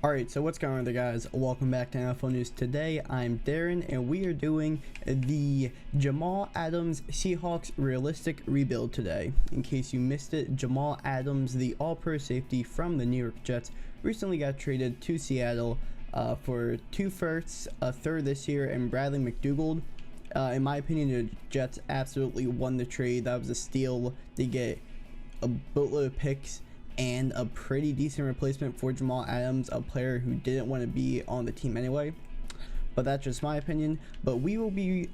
Alright, so what's going on there, guys? Welcome back to NFL News. Today I'm Darren and we are doing the Jamal Adams Seahawks realistic rebuild today. In case you missed it, Jamal Adams, the all-pro safety from the New York Jets, recently got traded to Seattle for 2 firsts, a third this year, and Bradley McDougald. In my opinion, the Jets absolutely won the trade. That was a steal. They get a boatload of picks and a pretty decent replacement for Jamal Adams, a player who didn't want to be on the team anyway. But that's just my opinion. But we will be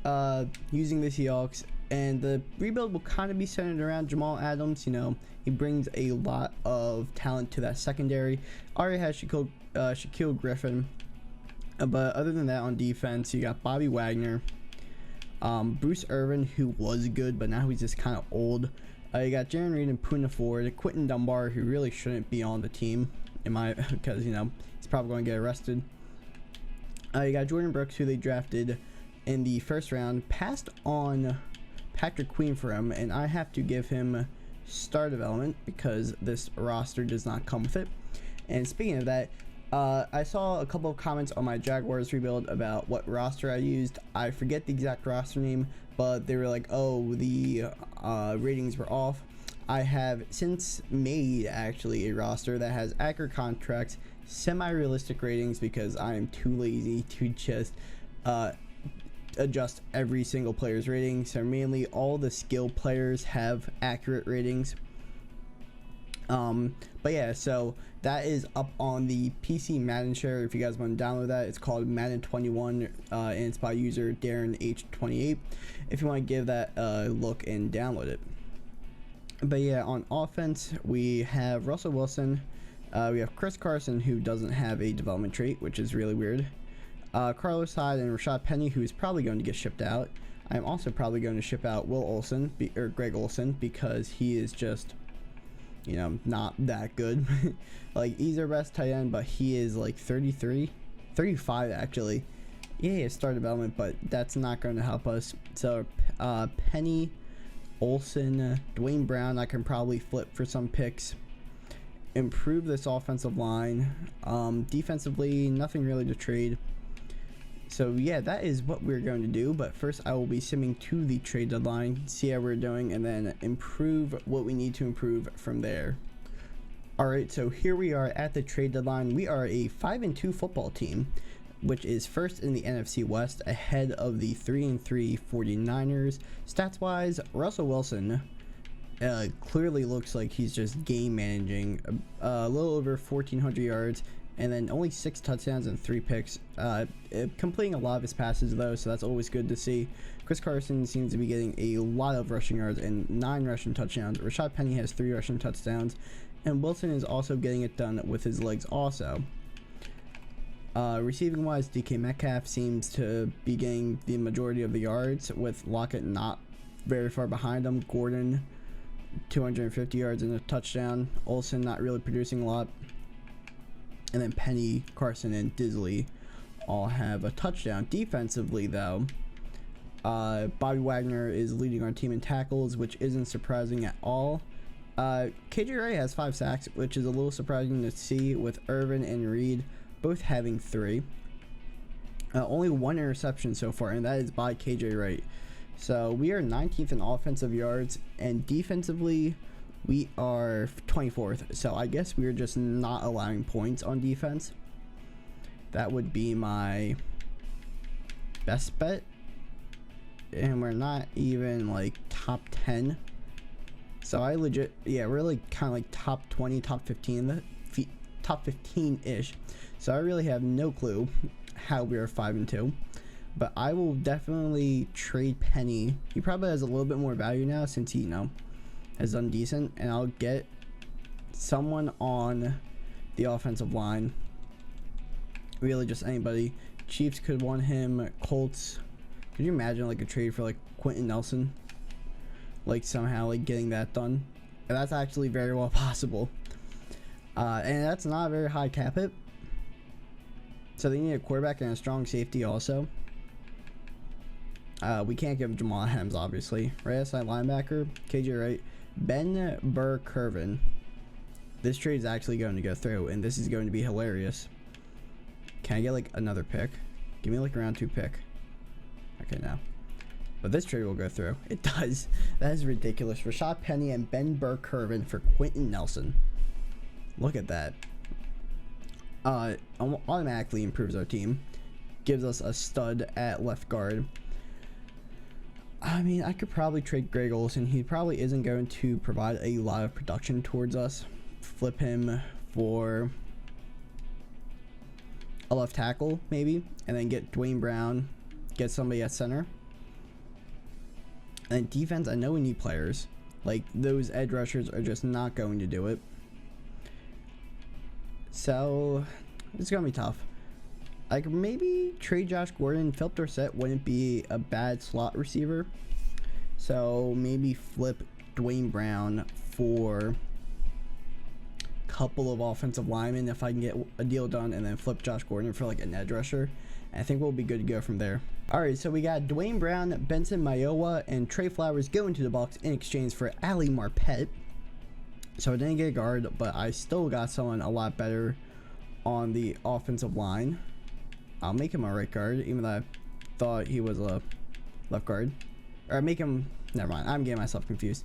using the Seahawks, and the rebuild will kind of be centered around Jamal Adams. You know, he brings a lot of talent to that secondary. Already has Shaquille Griffin, but other than that, on defense, you got Bobby Wagner, Bruce Irvin, who was good, but now he's just kind of old. You got Jaron Reed and Poona Ford, Quentin Dunbar, who really shouldn't be on the team, because you know he's probably going to get arrested. You got Jordan Brooks, who they drafted in the first round, passed on Patrick Queen for him, and I have to give him star development because this roster does not come with it. And speaking of that, I saw a couple of comments on my Jaguars rebuild about what roster I used. I forget the exact roster name, but they were like, oh, the ratings were off. I have since made actually a roster that has accurate contracts, semi-realistic ratings, because I am too lazy to just adjust every single player's rating. So mainly all the skill players have accurate ratings. But yeah, so that is up on the PC Madden share. If you guys want to download that, it's called Madden 21, and it's by user Darren H28. If you want to give that a look and download it. But yeah, on offense, we have Russell Wilson. We have Chris Carson, who doesn't have a development trait, which is really weird. Carlos Hyde and Rashad Penny, who is probably going to get shipped out. I'm also probably going to ship out Greg Olsen, because he is just, you know, not that good. Like, he's our best tight end, but he is like 35 actually. Yeah, he has star development, but that's not going to help us. So Penny, Olsen, Dwayne Brown, I can probably flip for some picks. Improve this offensive line. Defensively, nothing really to trade. So yeah, that is what we're going to do. But first, I will be simming to the trade deadline, see how we're doing, and then improve what we need to improve from there. Alright, so here we are at the trade deadline. We are a 5-2 football team, which is first in the NFC West, ahead of the 3-3 49ers. Stats wise, Russell Wilson clearly looks like he's just game managing. A little over 1,400 yards, and then only 6 touchdowns and 3 picks. Completing a lot of his passes though, so that's always good to see. Chris Carson seems to be getting a lot of rushing yards and 9 rushing touchdowns. Rashad Penny has 3 rushing touchdowns, and Wilson is also getting it done with his legs also. Receiving wise, DK Metcalf seems to be getting the majority of the yards, with Lockett not very far behind him. Gordon 250 yards and a touchdown. Olsen not really producing a lot. And then Penny, Carson, and Disley all have a touchdown. Defensively, though, Bobby Wagner is leading our team in tackles, which isn't surprising at all. KJ Wright has 5 sacks, which is a little surprising to see, with Irvin and Reed both having 3. Only 1 interception so far, and that is by KJ Wright. So we are 19th in offensive yards, and defensively we are 24th. So I guess we're just not allowing points on defense. That would be my best bet. And we're not even like top 10. So I legit, yeah, we're like kind of like top 20, top 15, top 15-ish. So I really have no clue how we are 5-2. But I will definitely trade Penny. He probably has a little bit more value now since he, you know, has done decent, and I'll get someone on the offensive line. Really, just anybody. Chiefs could want him. Colts. Could you imagine like a trade for like Quentin Nelson? Like somehow like getting that done. And that's actually very well possible. And that's not a very high cap hit. So they need a quarterback and a strong safety also. We can't give Jamal Adams, obviously. Right outside linebacker, KJ Wright, Ben Burr-Kirvin. This trade is actually going to go through, and this is going to be hilarious. Can I get like another pick? Give me like a round 2 pick. Okay, now. But this trade will go through. It does. That is ridiculous. Rashad Penny and Ben Burke-Kirven for Quentin Nelson. Look at that. Automatically improves our team. Gives us a stud at left guard. I mean, I could probably trade Greg Olsen. He probably isn't going to provide a lot of production towards us. Flip him for a left tackle, maybe. And then get Dwayne Brown. Get somebody at center. And defense, I know we need players. Like, those edge rushers are just not going to do it. So, it's going to be tough. I could maybe trade Josh Gordon. Philip Dorsett wouldn't be a bad slot receiver. So, maybe flip Dwayne Brown for a couple of offensive linemen if I can get a deal done. And then flip Josh Gordon for like an edge rusher. And I think we'll be good to go from there. Alright, so we got Dwayne Brown, Benson Mayowa, and Trey Flowers going to the Bucks in exchange for Ali Marpet. So I didn't get a guard, but I still got someone a lot better on the offensive line. I'll make him a right guard, even though I thought he was a left guard. Or make him, never mind, I'm getting myself confused.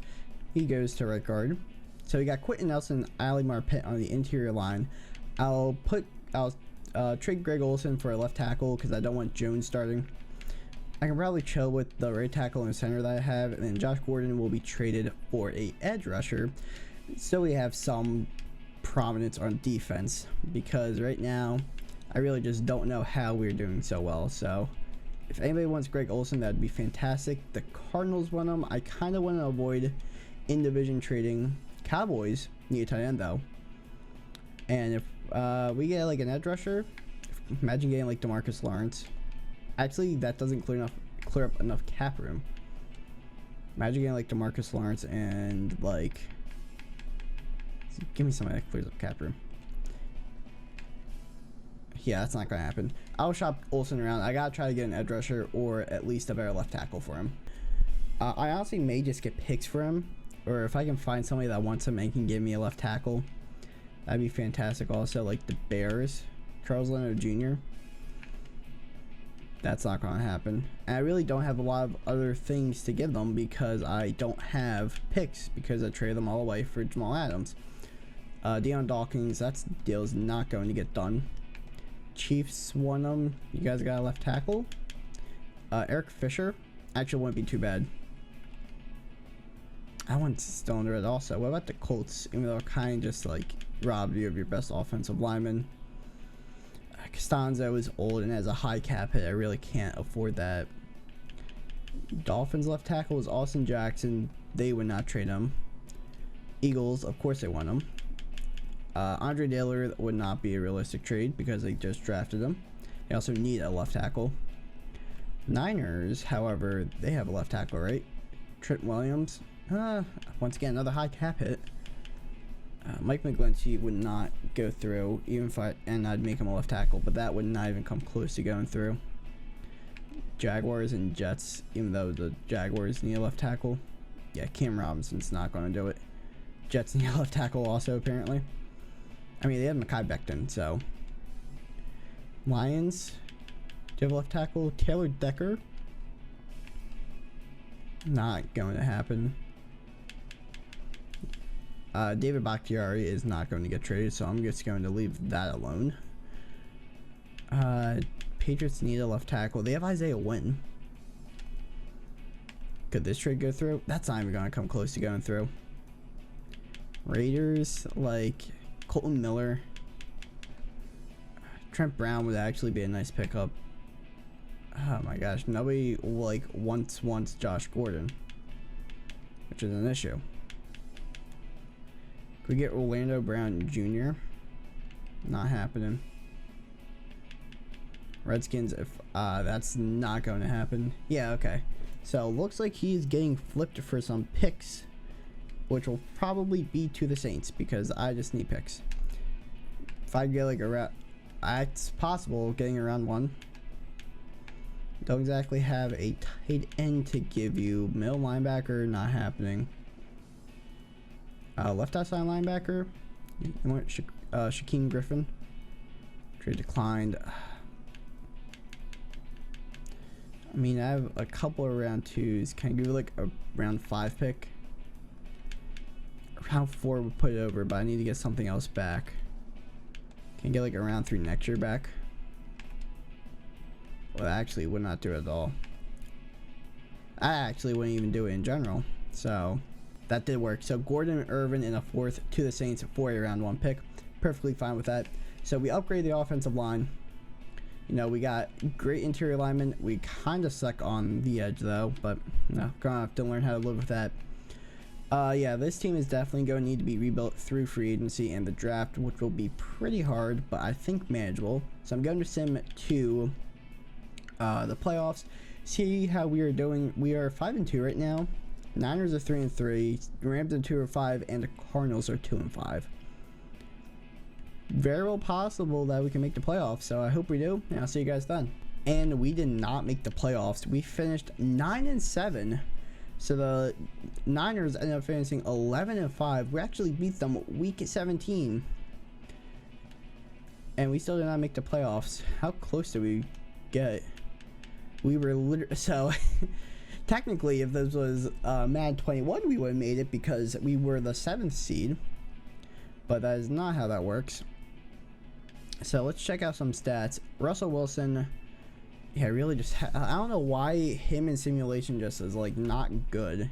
He goes to right guard. So we got Quentin Nelson, Ali Marpet on the interior line. I'll trade Greg Olsen for a left tackle because I don't want Jones starting. I can probably chill with the right tackle and center that I have, and then Josh Gordon will be traded for a edge rusher, so we have some prominence on defense, because right now I really just don't know how we're doing so well. So if anybody wants Greg Olsen, that'd be fantastic. The Cardinals want him. I kind of want to avoid in division trading. Cowboys need a tight end though, and if we get like an edge rusher, imagine getting like DeMarcus Lawrence. Actually, that doesn't clear up enough cap room. Imagine getting like DeMarcus Lawrence and like, give me somebody that clears up cap room. Yeah, that's not gonna happen. I'll shop Olsen around. I gotta try to get an edge rusher or at least a better left tackle for him. I honestly may just get picks for him, or if I can find somebody that wants him and can give me a left tackle, that'd be fantastic. Also, like the Bears, Charles Leonard Jr. That's not going to happen. And I really don't have a lot of other things to give them because I don't have picks, because I traded them all away for Jamal Adams. Deion Dawkins, that deal is not going to get done. Chiefs won them. You guys got a left tackle. Eric Fisher actually wouldn't be too bad. I want still under it also. What about the Colts? Even though it kind of just like robbed you of your best offensive lineman. Costanzo is old and has a high cap hit. I really can't afford that. Dolphins left tackle is Austin Jackson. They would not trade him. Eagles, of course they want him. Andre Taylor would not be a realistic trade because they just drafted him. They also need a left tackle. Niners, however, they have a left tackle, right? Trent Williams. Once again, another high cap hit. Mike McGlinchey would not go through, even if I'd make him a left tackle, but that would not even come close to going through. Jaguars and Jets, even though the Jaguars need a left tackle. Yeah, Cam Robinson's not going to do it. Jets need a left tackle also, apparently. I mean, they had Mekhi Becton, so. Lions, do you have a left tackle? Taylor Decker? Not going to happen. David Bakhtiari is not going to get traded, so I'm just going to leave that alone. Patriots need a left tackle. They have Isaiah Wynn. Could this trade go through? That's not even going to come close to going through. Raiders, like Colton Miller. Trent Brown would actually be a nice pickup. Oh my gosh, nobody like wants Josh Gordon, which is an issue. Could we get Orlando Brown Jr.? Not happening. Redskins, if that's not going to happen. Yeah, okay. So looks like he's getting flipped for some picks, which will probably be to the Saints because I just need picks. If I get like it's possible getting around one. Don't exactly have a tight end to give you. Middle linebacker, not happening. Left outside linebacker, Shaquem Griffin. Trade declined. I mean, I have a couple of round 2s. Can I give like a round 5 pick? Round 4 would put it over, but I need to get something else back. Can I get like a round 3 next year back? Well, actually would not do it at all. I actually wouldn't even do it in general. So that did work. So Gordon and Irvin in a 4th to the Saints for a round 1 pick. Perfectly fine with that. So we upgraded the offensive line. You know, we got great interior linemen. We kind of suck on the edge though, but no, gonna have to learn how to live with that. Yeah, this team is definitely going to need to be rebuilt through free agency and the draft, which will be pretty hard, but I think manageable. So I'm going to sim to the playoffs, see how we are doing. We are 5-2 right now. Niners are 3-3, Rams are 2-5, and the Cardinals are 2-5. Very well possible that we can make the playoffs, so I hope we do, and I'll see you guys then. And we did not make the playoffs. We finished 9-7. So the Niners ended up finishing 11-5. We actually beat them week 17, and we still did not make the playoffs. How close did we get? We were literally, so technically, if this was Madden 21, we would have made it because we were the 7th seed, but that is not how that works. So let's check out some stats. Russell Wilson, yeah, really just I don't know why him in simulation just is like not good.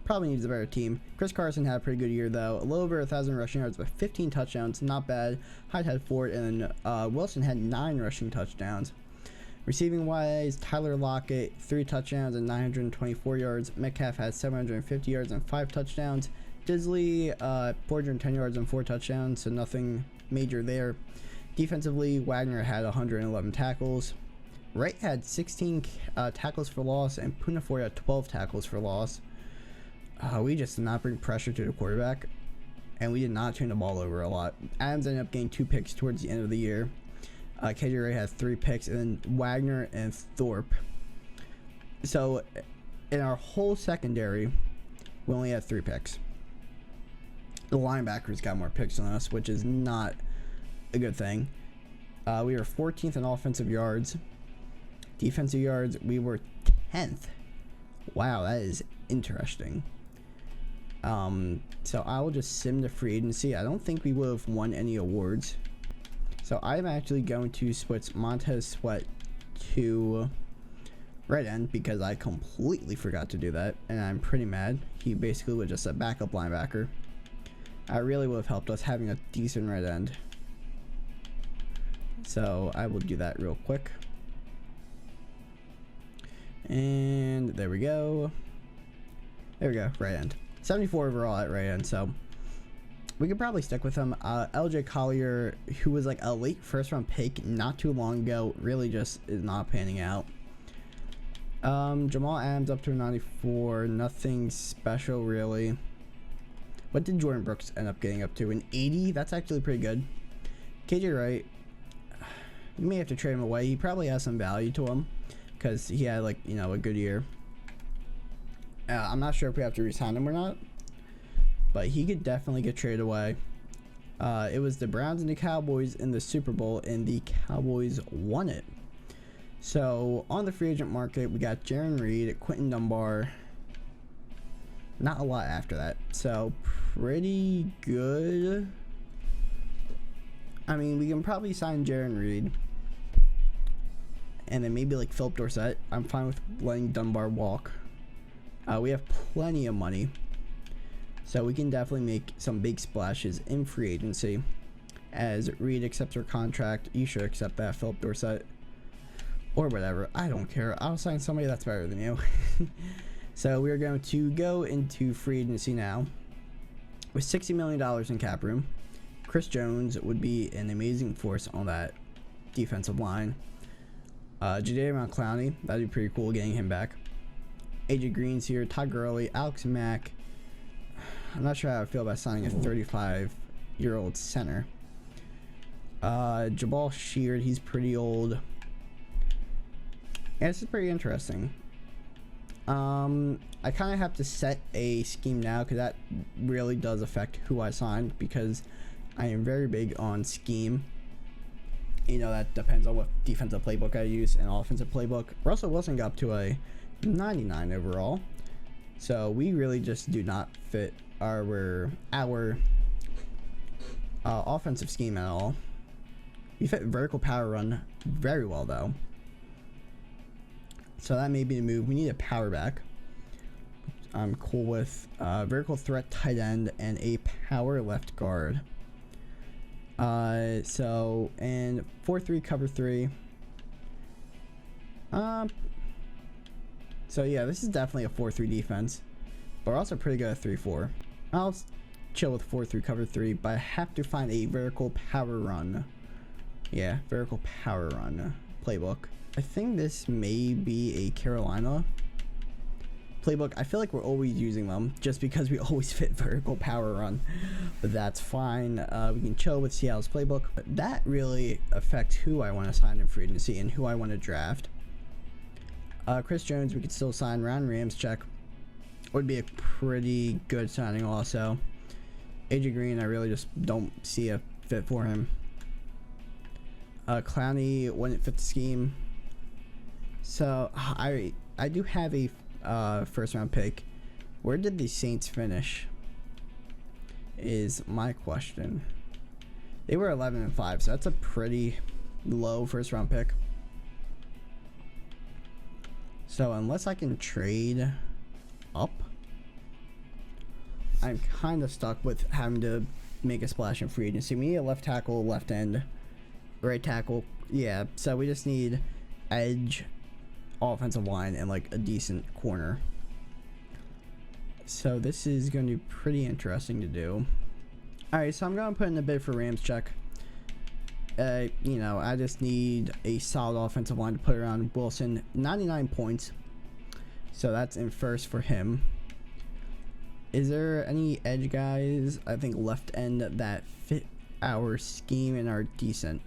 Probably needs a better team. Chris Carson had a pretty good year though. A little over 1,000 rushing yards with 15 touchdowns, not bad. Hyde had 4, and Wilson had 9 rushing touchdowns. Receiving wise, Tyler Lockett 3 touchdowns and 924 yards. Metcalf had 750 yards and 5 touchdowns. Disley 410 yards and 4 touchdowns, so nothing major there. Defensively, Wagner had 111 tackles. Wright had 16 tackles for loss, and Punafort had 12 tackles for loss. We just did not bring pressure to the quarterback, and we did not turn the ball over a lot. Adams ended up getting 2 picks towards the end of the year. KJ Wright had 3 picks, and then Wagner and Thorpe. So in our whole secondary, we only had 3 picks. The linebackers got more picks than us, which is not a good thing. We were 14th in offensive yards. Defensive yards, we were 10th. Wow, that is interesting. So I will just sim the free agency. I don't think we would have won any awards. So I'm actually going to switch Montez Sweat to right end because I completely forgot to do that, and I'm pretty mad. He basically was just a backup linebacker. I really would have helped us having a decent right end. So I will do that real quick. And there we go. There we go, right end. 74 overall at right end, so we could probably stick with him. LJ Collier, who was like a late 1st round pick not too long ago, really just is not panning out. Jamal Adams up to 94, nothing special really. What did Jordan Brooks end up getting up to? An 80? That's actually pretty good. KJ Wright, you may have to trade him away. He probably has some value to him because he had, like, you know, a good year. I'm not sure if we have to re-sign him or not, but he could definitely get traded away. It was the Browns and the Cowboys in the Super Bowl, and the Cowboys won it. So on the free agent market, we got Jaron Reed, Quentin Dunbar. Not a lot after that, so pretty good. I mean, we can probably sign Jaron Reed, and then maybe like Philip Dorsett. I'm fine with letting Dunbar walk. We have plenty of money, so we can definitely make some big splashes in free agency. As Reed accepts her contract, you should accept that, Philip Dorsett, or whatever. I don't care. I'll sign somebody that's better than you. So we're going to go into free agency now with $60 million in cap room. Chris Jones would be an amazing force on that defensive line. Jadeveon Clowney, that'd be pretty cool getting him back. AJ Green's here, Todd Gurley, Alex Mack. I'm not sure how I feel about signing a 35-year-old center. Jamal Sheard, he's pretty old. Yeah, this is pretty interesting. I kind of have to set a scheme now because that really does affect who I sign, because I am very big on scheme. You know, that depends on what defensive playbook I use and offensive playbook. Russell Wilson got up to a 99 overall. So we really just do not fit our offensive scheme at all. We fit vertical power run very well though. So that may be the move. We need a power back. I'm cool with vertical threat tight end and a power left guard. So, and 4-3 cover 3. So yeah, this is definitely a 4-3 defense, but we're also pretty good at 3-4. I'll chill with 4-3 cover 3, but I have to find a vertical power run. Yeah, vertical power run playbook. I think this may be a Carolina playbook. I feel like we're always using them just because we always fit vertical power run, but that's fine. We can chill with Seattle's playbook, but that really affects who I want to sign in free agency and who I want to draft. Chris Jones, we could still sign. Ryan Ramczyk would be a pretty good signing also. AJ Green, I really just don't see a fit for him. Clowney wouldn't fit the scheme. So I do have a first round pick. Where did the Saints finish is my question. They were 11-5, so that's a pretty low first round pick. So unless I can trade up, I'm kind of stuck with having to make a splash in free agency. We need a left tackle, left end, right tackle. Yeah, so we just need edge, offensive line, and like a decent corner. So this is going to be pretty interesting to do. Alright, so I'm going to put in a bid for Ramczyk. You know, I just need a solid offensive line to put around Wilson. 99 points. So that's in first for him. Is there any edge guys, I think left end, that fit our scheme and are decent?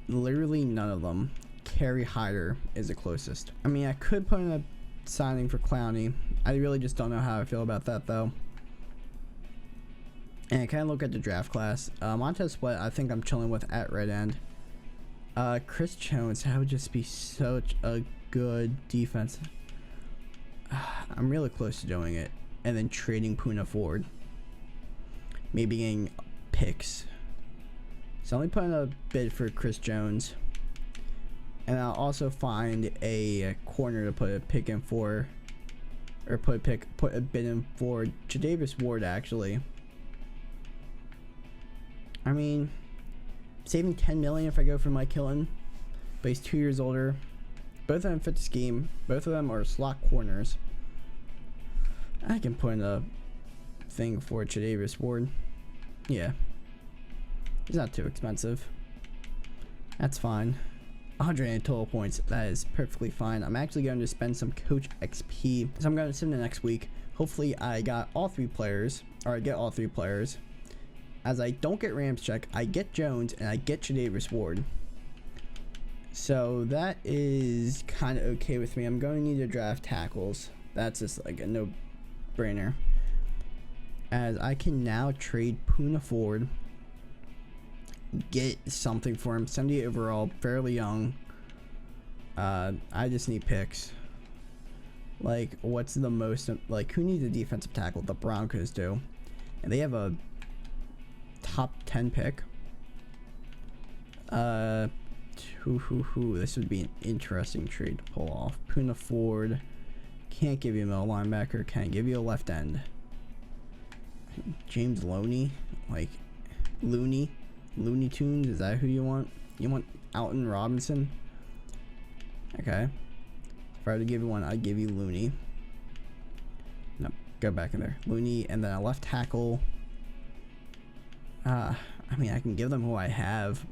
Literally none of them. Kerry Hyder is the closest. I mean, I could put in a signing for Clowney. I really just don't know how I feel about that though. And I kind of look at the draft class. Montez Sweat, I think I'm chilling with at right end. Chris Jones, that would just be such a good defense. I'm really close to doing it. And then trading Poona Ford. Maybe getting picks. So I'm only putting a bid for Chris Jones. And I'll also find a corner to put a pick in for. Or put a bid in for Jadavis Ward actually. I mean, saving $10 million if I go for Mike Hilton, but he's 2 years older. Both of them fit the scheme. Both of them are slot corners. I can put in a thing for Jadavis Ward. Yeah, he's not too expensive. That's fine. 108 total points. That is perfectly fine. I'm actually going to spend some Coach XP, so I'm going to spend the next week. Hopefully, I got all three players, or I get all three players. As I don't get Ramczyk, I get Jones, and I get Jadavis Ward. So that is kind of okay with me. I'm going to need to draft tackles. That's just like a no-brainer. As I can now trade Poona Ford, get something for him. 78 overall, fairly young. I just need picks. Like, what's the most, like, who needs a defensive tackle? The Broncos do. And they have a top 10 pick. This would be an interesting trade to pull off. Poona Ford. Can't give you a middle linebacker. Can't give you a left end. James Looney. Like, Looney Tunes. Is that who you want? You want Alton Robinson? Okay. If I were to give you one, I'd give you Looney. No, go back in there. Looney, and then a left tackle. I mean, I can give them who I have,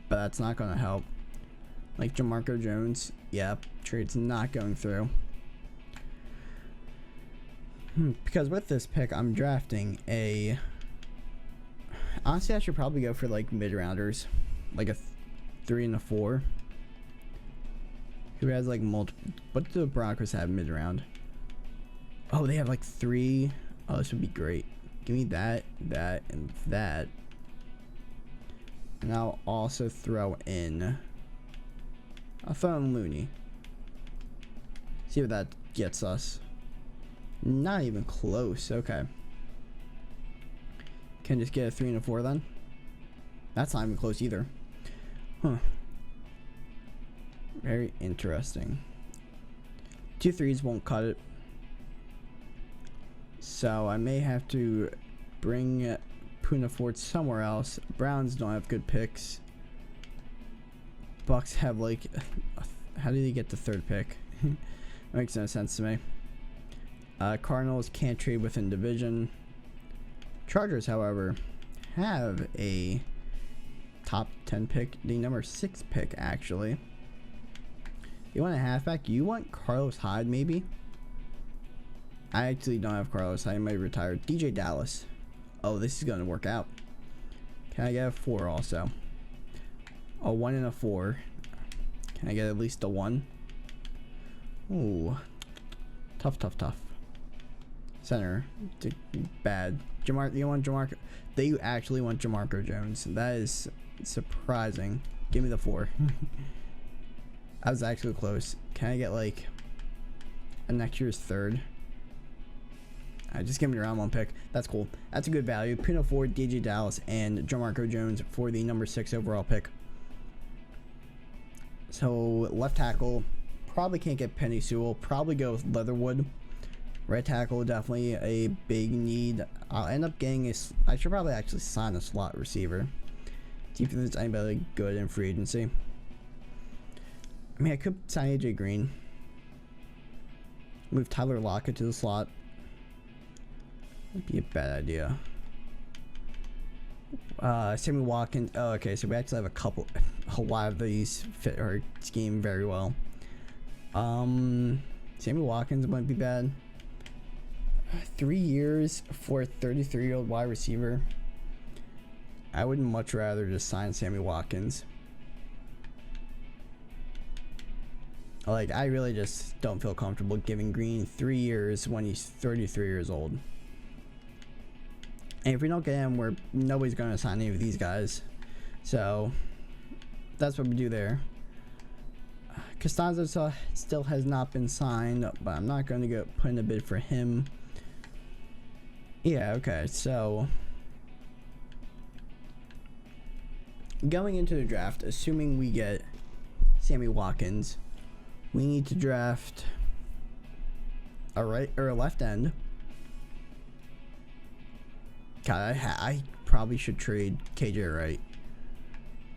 but that's not going to help. Like Jamarco Jones. Yep, trade's not going through. Because with this pick, I'm drafting a... Honestly, I should probably go for like mid-rounders. Like a 3 and a 4. Who has like multiple... What do the Broncos have mid-round? Oh, they have like 3. Oh, this would be great. Give me that, and that. And I'll also throw in... I'll throw in Looney. See what that gets us. Not even close. Okay. Can just get a 3 and a 4 then? That's not even close either. Huh. Very interesting. 2 3s won't cut it. So I may have to bring Puna Ford somewhere else. Browns don't have good picks. Bucks have like... How did he get the 3rd pick? Makes no sense to me. Cardinals can't trade within division. Chargers, however, have a top 10 pick. The number 6 pick, actually. You want a halfback? You want Carlos Hyde, maybe? I actually don't have Carlos Hyde. I might retire. DJ Dallas. Oh, this is going to work out. Can I get a 4 also? A 1 and a 4. Can I get at least a 1? Ooh. Tough, tough, tough. Center. Bad. Jamar, you want Jamarco? They actually want Jamarco Jones. That is surprising. Give me the 4. I was actually close. Can I get like a next year's 3rd? Just give me a round 1 pick. That's cool. That's a good value. Puna Ford, DJ Dallas, and Jamarco Jones for the number 6 overall pick. So left tackle, probably can't get Penny Sewell. Probably go with Leatherwood. Right tackle, definitely a big need. I'll end up getting a... I should probably actually sign a slot receiver. See if there's anybody good in free agency. I mean, I could sign AJ Green. Move Tyler Lockett to the slot. Would be a bad idea. Sammy Watkins. Oh, okay. So we actually have a lot of these fit our scheme very well. Sammy Watkins wouldn't be bad. 3 years for a 33-year-old wide receiver. I would much rather just sign Sammy Watkins. Like, I really just don't feel comfortable giving Green 3 years when he's 33 years old. And if we don't get him, nobody's going to sign any of these guys. So, that's what we do there. Costanzo still has not been signed, but I'm not going to go put in a bid for him. Yeah, okay, so going into the draft, assuming we get Sammy Watkins, we need to draft a right or a left end. God, I probably should trade KJ Wright.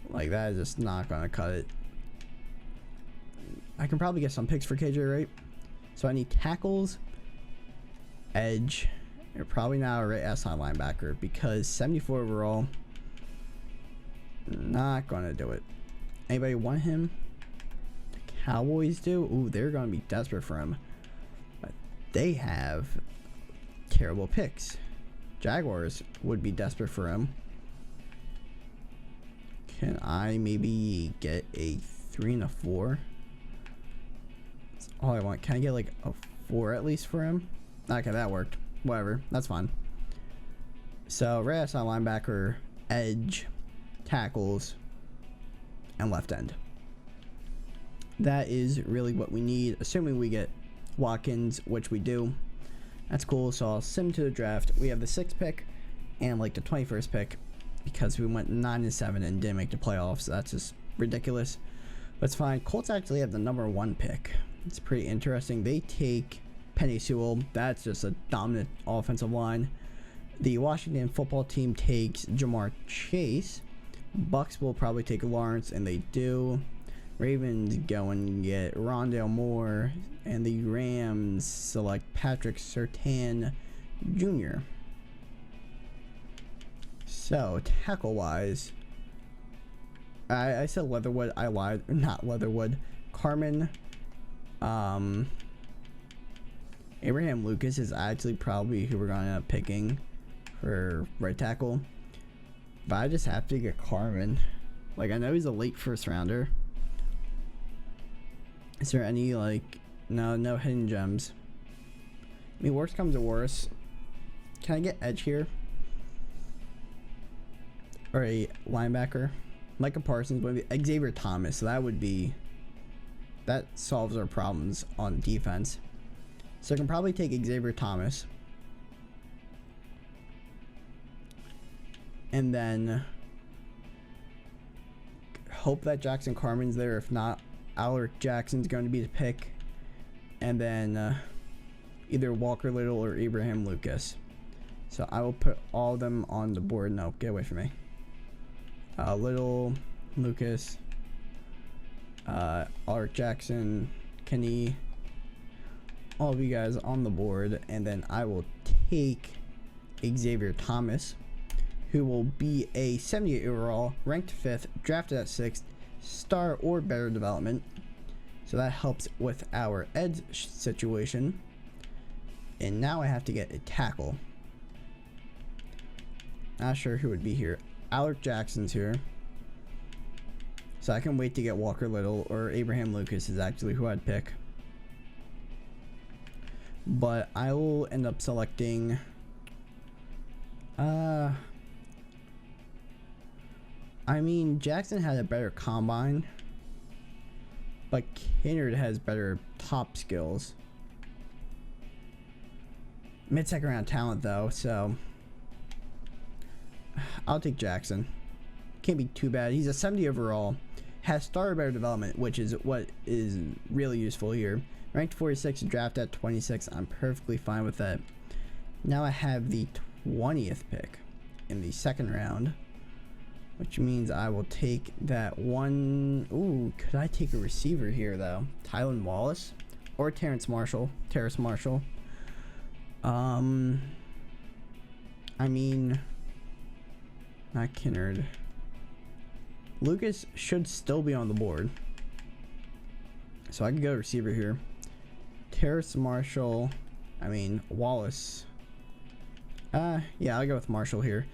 Like, that is just not gonna cut it. I can probably get some picks for KJ Wright. So I need tackles, edge. You're probably not a right outside linebacker because 74 overall. Not gonna do it. Anybody want him? The Cowboys do. Ooh, they're gonna be desperate for him. But they have terrible picks. Jaguars would be desperate for him. Can I maybe get a 3 and a 4? That's all I want. Can I get like a 4 at least for him? Okay, that worked. Whatever, that's fine. So right outside linebacker, edge, tackles, and left end. That is really what we need, assuming we get Watkins, which we do. That's cool. So I'll sim to the draft. We have the 6th pick and like the 21st pick because we went 9 and 7 and didn't make the playoffs. So that's just ridiculous. But it's fine. Colts actually have the number 1 pick. It's pretty interesting. They take Penny Sewell. That's just a dominant offensive line. The Washington football team takes Jamar Chase. Bucks will probably take Lawrence, and they do. Ravens go and get Rondale Moore, and the Rams select Patrick Surtain Jr. So, tackle-wise, I said Leatherwood. I lied. Not Leatherwood. Carmen. Abraham Lucas is actually probably who we're going to end up picking for right tackle. But I just have to get Carmen. Like, I know he's a late first rounder. Is there any, like, no hidden gems? I mean, worst comes to worst. Can I get edge here? Or a linebacker? Micah Parsons, Xavier Thomas. So that solves our problems on defense. So I can probably take Xavier Thomas. And then hope that Jackson Carman's there. If not, Alaric Jackson's going to be the pick. And then either Walker Little or Abraham Lucas. So I will put all of them on the board. No, get away from me. Little, Lucas, Alaric Jackson, Kenny, all of you guys on the board. And then I will take Xavier Thomas, who will be a 78 overall, ranked 5th, drafted at 6th, star or better development. So that helps with our edge situation. And now I have to get a tackle. Not sure who would be here. Alaric Jackson's here. So I can wait to get Walker Little, or Abraham Lucas is actually who I'd pick. But I will end up selecting I mean, Jackson had a better combine, but Kennard has better top skills. Mid-second round talent though, so I'll take Jackson. Can't be too bad. He's a 70 overall, has star better development, which is what is really useful here. Ranked 46, draft at 26. I'm perfectly fine with that. Now I have the 20th pick in the second round, which means I will take that one. Ooh, could I take a receiver here though? Tylan Wallace or Terrace Marshall? I mean, not Kennard. Lucas should still be on the board, so I can go receiver here. Terrace Marshall. I mean Wallace. Yeah, I'll go with Marshall here.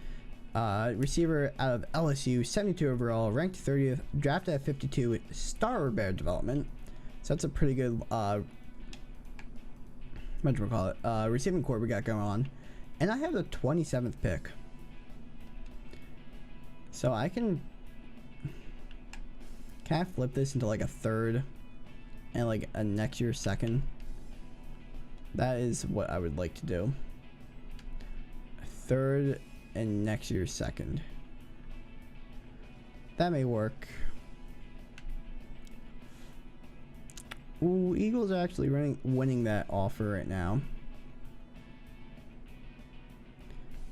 Receiver out of LSU, 72 overall, ranked 30th, drafted at 52, star or better development. So that's a pretty good receiving core we got going on. And I have the 27th pick. So I can I flip this into like a third and like a next year second? That is what I would like to do. Third and next year's second. That may work. Ooh, Eagles are actually winning that offer right now.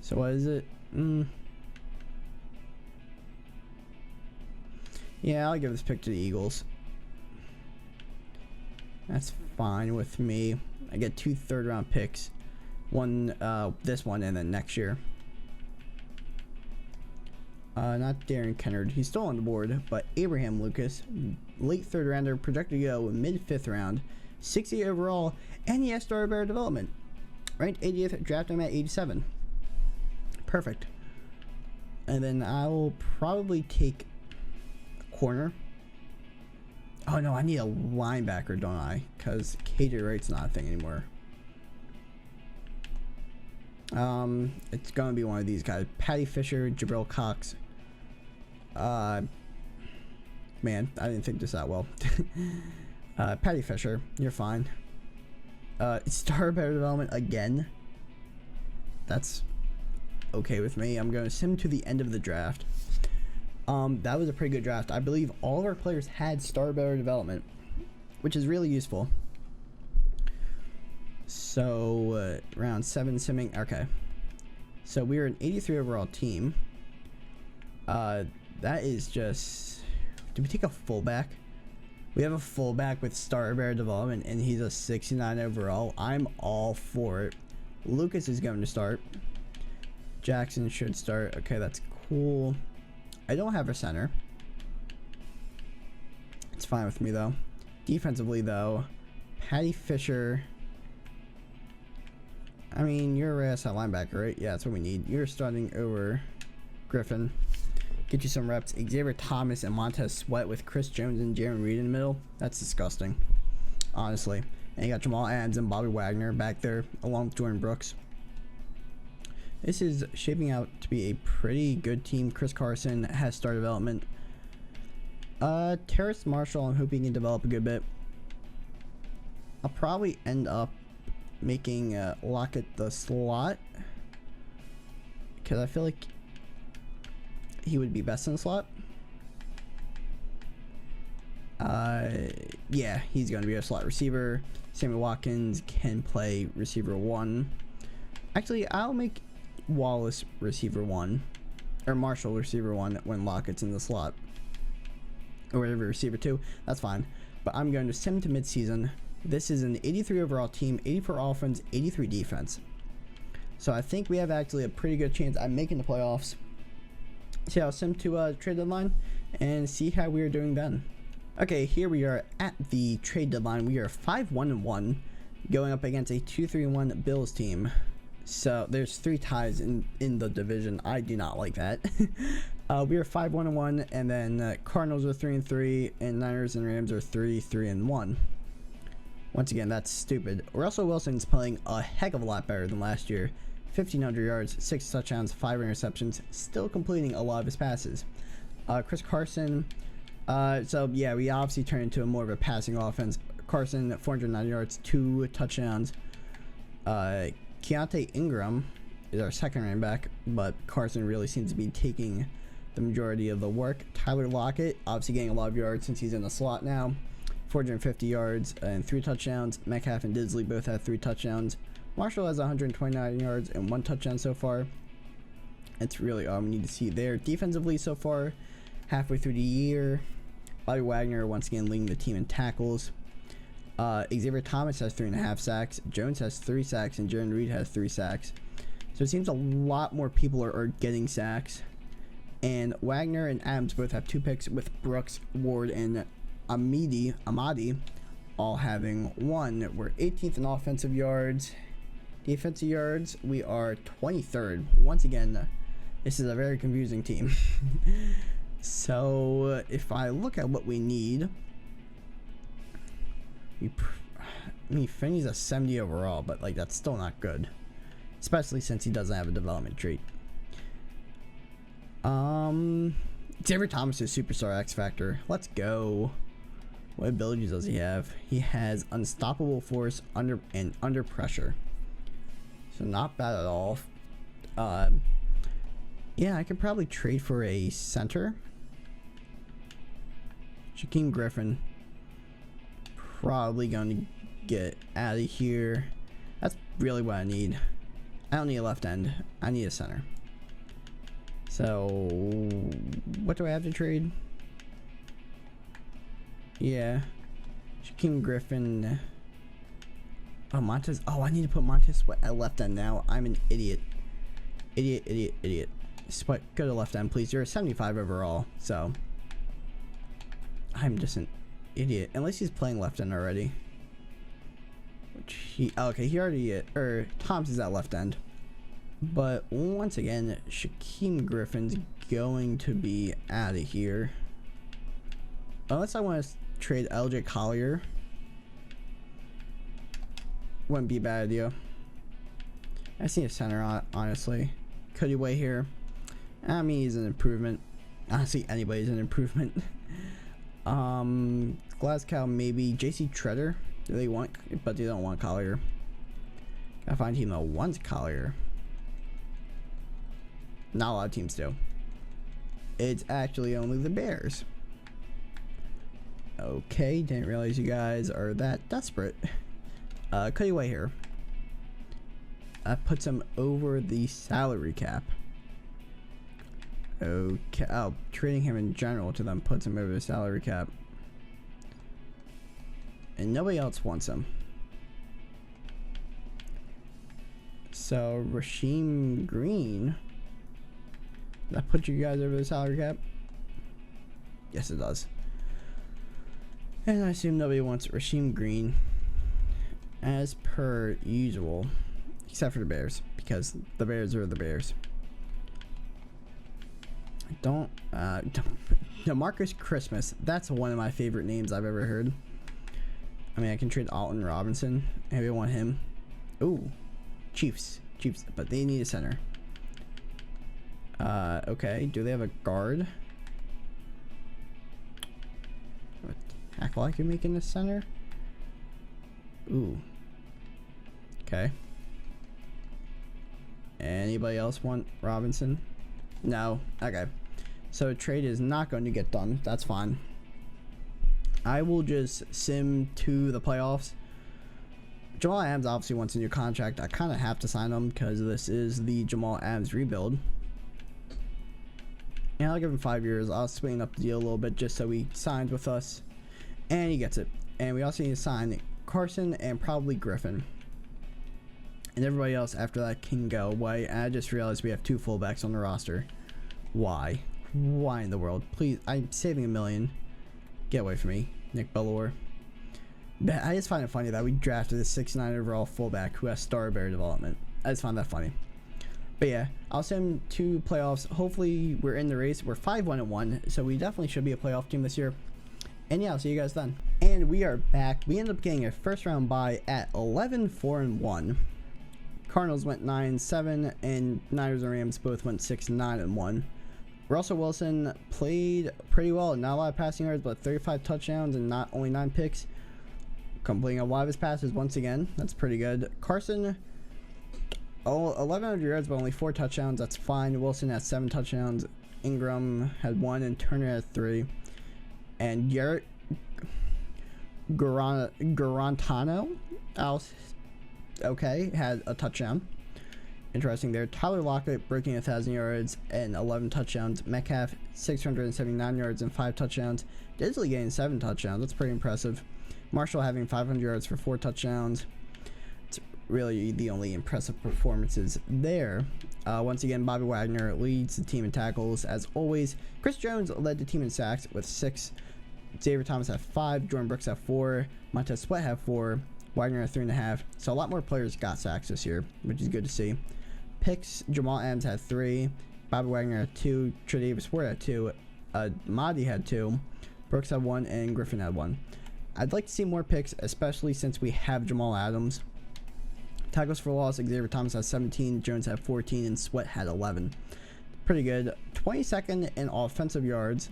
So what is it? Yeah, I'll give this pick to the Eagles. That's fine with me. I get 2 third-round picks. One, this one, and then next year. Not Darren Kennard. He's still on the board, but Abraham Lucas, late third rounder, projected to go mid 5th round, 60 overall, and he has star better development. Ranked 80th, draft him at 87. Perfect. And then I will probably take a corner. Oh no, I need a linebacker, don't I? Because KJ Wright's not a thing anymore. It's gonna be one of these guys. Patty Fisher, Jabril Cox. Man, I didn't think this out well. Patty Fisher, you're fine. Star better development again. That's okay with me. I'm gonna sim to the end of the draft. That was a pretty good draft. I believe all of our players had star better development, which is really useful. So round 7 simming. Okay, so we are an 83 overall team. That is just. Did we take a fullback? We have a fullback with star better development, and he's a 69 overall. I'm all for it. Lucas is going to start. Jackson should start. Okay, that's cool. I don't have a center. It's fine with me though. Defensively though, Patty Fisher. I mean, you're a outside linebacker, right? Yeah, that's what we need. You're starting over Griffin. Get you some reps. Xavier Thomas and Montez Sweat with Chris Jones and Jaron Reed in the middle. That's disgusting, honestly. And you got Jamal Adams and Bobby Wagner back there, along with Jordan Brooks. This is shaping out to be a pretty good team. Chris Carson has star development. Terrace Marshall, I'm hoping he can develop a good bit. I'll probably end up making Lockett the slot, because I feel like he would be best in the slot. Yeah, he's going to be a slot receiver. Sammy Watkins can play receiver 1. Actually, I'll make Wallace receiver 1, or Marshall receiver 1 when Lockett's in the slot, or whatever, receiver 2. That's fine. But I'm going to sim to midseason. This is an 83 overall team, 84 offense, 83 defense. So I think we have actually a pretty good chance at making the playoffs. So I'll sim to trade deadline and see how we are doing then. Okay, here we are at the trade deadline. We are 5-1-1 going up against a 2-3-1 Bills team. So there's 3 ties in the division. I do not like that. We are 5-1-1, and then Cardinals are 3-3, and Niners and Rams are 3-3-1. Once again, that's stupid. Russell Wilson's playing a heck of a lot better than last year. 1,500 yards, 6 touchdowns, 5 interceptions, still completing a lot of his passes. Chris Carson, so yeah, we obviously turned into more of a passing offense. Carson, 490 yards, 2 touchdowns. Keontae Ingram is our second running back, but Carson really seems to be taking the majority of the work. Tyler Lockett, obviously getting a lot of yards since he's in the slot now. 450 yards and 3 touchdowns. Metcalf and Disley both have 3 touchdowns. Marshall has 129 yards and 1 touchdown so far. That's really all we need to see there. Defensively so far, halfway through the year, Bobby Wagner once again leading the team in tackles. Xavier Thomas has 3.5 sacks. Jones has 3 sacks, and Jaron Reed has 3 sacks. So it seems a lot more people are getting sacks. And Wagner and Adams both have 2 picks, with Brooks, Ward, and Amadi all having 1. We're 18th in offensive yards. Defensive yards, we are 23rd. Once again, this is a very confusing team. So if I look at what we need, Finney's a 70 overall, but like that's still not good, especially since he doesn't have a development trait. Xavier Thomas is superstar X Factor. Let's go. What abilities does he have? He has unstoppable force under pressure. So not bad at all. Yeah, I could probably trade for a center. Shaquem Griffin. Probably going to get out of here. That's really what I need. I don't need a left end. I need a center. So, what do I have to trade? Yeah. Shaquem Griffin. Oh, Montez. Oh, I need to put Montez Sweat at left end now. I'm an idiot. Idiot. Sweat, go to left end, please. You're a 75 overall, so. I'm just an idiot. Unless he's playing left end already. Which he. Oh, okay, he already. Tom's is at left end. But once again, Shaquem Griffin's going to be out of here. Unless I want to trade LJ Collier. Wouldn't be a bad idea. I see a center, honestly. Cody Way here. I mean, he's an improvement. Honestly, anybody's an improvement. Glasgow, maybe. JC Treader. Do they want, but they don't want Collier. Gotta find a team that wants Collier. Not a lot of teams do. It's actually only the Bears. Okay, didn't realize you guys are that desperate. Cody Way here. That puts him over the salary cap. Okay, oh, trading him in general to them puts him over the salary cap. And nobody else wants him. So, Rasheem Green. That put you guys over the salary cap? Yes, it does. And I assume nobody wants Rasheem Green. As per usual. Except for the Bears. Because the Bears are the Bears. DeMarcus Christmas. That's one of my favorite names I've ever heard. I mean, I can trade Alton Robinson. Maybe I want him. Ooh. Chiefs. But they need a center. Okay. Do they have a guard? tackle I can make in the center. Ooh. Okay. Anybody else want Robinson? No. Okay. So trade is not going to get done. That's fine. I will just sim to the playoffs. Jamal Adams obviously wants a new contract. I kind of have to sign him because this is the Jamal Adams rebuild. And I'll give him 5 years. I'll swing up the deal a little bit just so he signs with us. And he gets it. And we also need to sign Carson and probably Griffin. And everybody else after that can go away. And I just realized we have 2 fullbacks on the roster. Why? Why in the world? Please, I'm saving $1 million. Get away from me, Nick Bellore. But I just find it funny that we drafted a 6'9" overall fullback who has star bear development. I just find that funny. But yeah, I'll send him to playoffs. Hopefully we're in the race. We're 5-1-1, so we definitely should be a playoff team this year. And yeah, I'll see you guys then. And we are back. We ended up getting a first round bye at 11-4-1. Cardinals went 9-7, and Niners and Rams both went 6-9-1. Russell Wilson played pretty well. Not a lot of passing yards, but 35 touchdowns and not only 9 picks. Completing a lot of his passes once again. That's pretty good. Carson, 1,100 yards, but only 4 touchdowns. That's fine. Wilson had 7 touchdowns. Ingram had 1, and Turner had 3. And Garrett Garantano, okay, had a touchdown. Interesting there. Tyler Lockett breaking 1,000 yards and 11 touchdowns. Metcalf 679 yards and 5 touchdowns. Disley getting 7 touchdowns. That's pretty impressive. Marshall having 500 yards for 4 touchdowns. It's really the only impressive performances there. Once again, Bobby Wagner leads the team in tackles as always. Chris Jones led the team in sacks with 6. Xavier Thomas had 5. Jordan Brooks had 4. Montez Sweat had 4. Wagner had 3.5. So a lot more players got sacks this year, which is good to see. Picks, Jamal Adams had 3. Bobby Wagner had 2. Tre'Davious Ward had 2. Mahdi had 2. Brooks had 1, and Griffin had 1. I'd like to see more picks, especially since we have Jamal Adams. Tackles for loss, Xavier Thomas had 17, Jones had 14, and Sweat had 11. Pretty good. 22nd in offensive yards.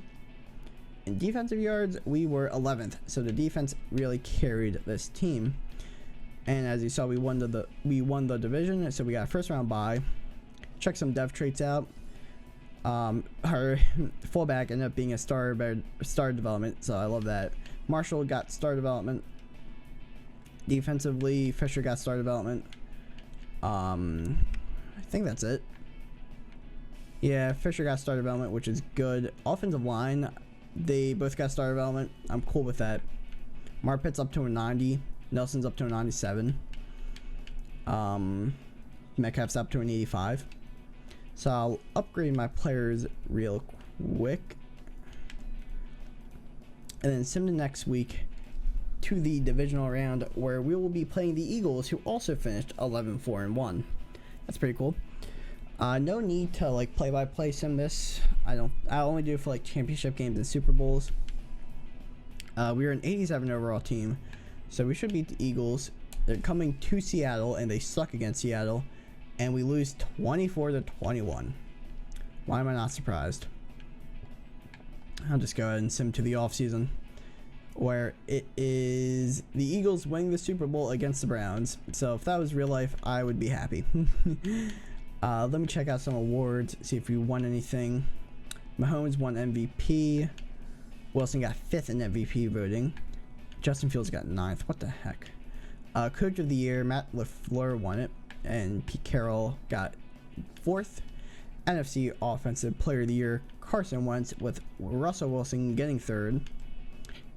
In defensive yards, we were 11th, so the defense really carried this team. And as you saw, we won the division, so we got a first round bye. Check some dev traits out. Her fullback ended up being a star development, so I love that. Marshall got star development. Defensively, Fisher got star development. I think that's it. Yeah, Fisher got star development, which is good. Offensive line, they both got star development. I'm cool with that. Marpet's up to a 90. Nelson's up to a 97. Metcalf's up to an 85. So I'll upgrade my players real quick. And then sim to next week to the divisional round where we will be playing the Eagles, who also finished 11-4-1. That's pretty cool. No need to like play-by-play sim this. I only do it for like championship games and Super Bowls. We are an 87 overall team, so we should beat the Eagles. They're coming to Seattle and they suck against Seattle, and we lose 24-21. Why am I not surprised? I'll just go ahead and sim to the offseason, where it is the Eagles winning the Super Bowl against the Browns. So if that was real life, I would be happy. Let me check out some awards, see if we won anything. Mahomes won MVP. Wilson got 5th in MVP voting. Justin Fields got 9th. What the heck? Coach of the Year, Matt LaFleur won it, and Pete Carroll got 4th. NFC Offensive Player of the Year, Carson Wentz, with Russell Wilson getting 3rd.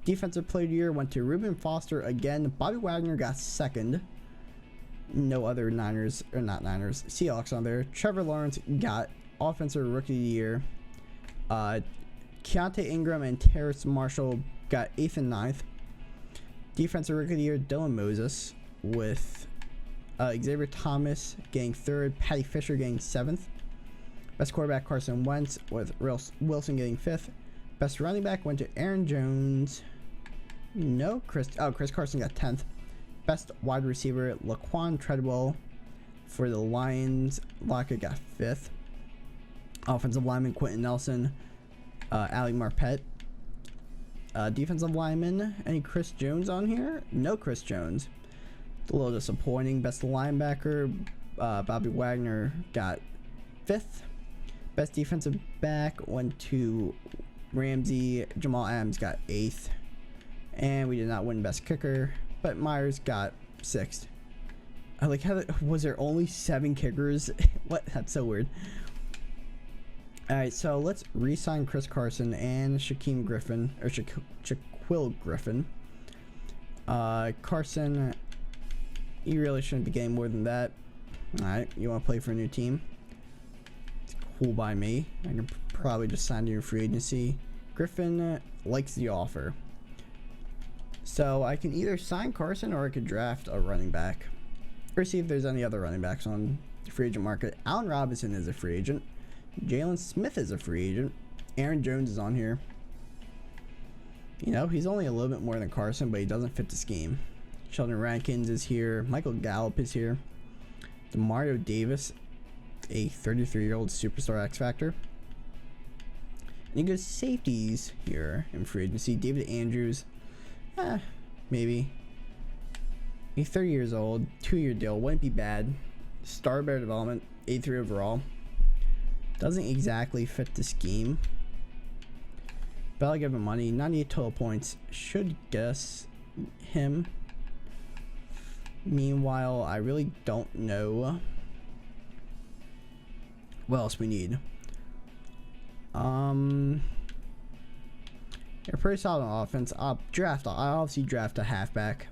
Defensive Player of the Year went to Reuben Foster again. Bobby Wagner got 2nd. No other Seahawks on there. Trevor Lawrence got Offensive Rookie of the Year. Keontae Ingram and Terrace Marshall got 8th and 9th. Defensive Rookie of the Year, Dylan Moses, with Xavier Thomas getting 3rd. Patty Fisher getting 7th. Best quarterback, Carson Wentz, with Wilson getting 5th. Best running back went to Aaron Jones. No, Chris Carson got 10th. Best wide receiver, Laquan Treadwell for the Lions. Lockett got 5th. Offensive lineman, Quentin Nelson. Ali Marpet. Defensive lineman. Any Chris Jones on here? No Chris Jones. It's a little disappointing. Best linebacker, Bobby Wagner got 5th. Best defensive back went to Ramsey. Jamal Adams got 8th. And we did not win best kicker, but Myers got 6th. I like how was there only 7 kickers? What? That's so weird. Alright, so let's re-sign Chris Carson and Shaquille Griffin, or Shaquille Griffin. Carson, you really shouldn't be getting more than that. Alright, you want to play for a new team? It's cool by me. I can probably just sign you in free agency. Griffin likes the offer. So I can either sign Carson or I could draft a running back. Or see if there's any other running backs on the free agent market. Allen Robinson is a free agent. Jalen Smith is a free agent. Aaron Jones is on here. You know, he's only a little bit more than Carson, but he doesn't fit the scheme. Sheldon Rankins is here. Michael Gallup is here. Demario Davis, a 33-year-old superstar X Factor. And you go safeties here in free agency. David Andrews, maybe. He's 30 years old, 2-year deal, wouldn't be bad. Star Bear development, 83 overall. Doesn't exactly fit the scheme. But I'll give him money. 98 total points. Should guess him. Meanwhile, I really don't know what else we need. You're pretty solid on offense. I'll obviously draft a halfback.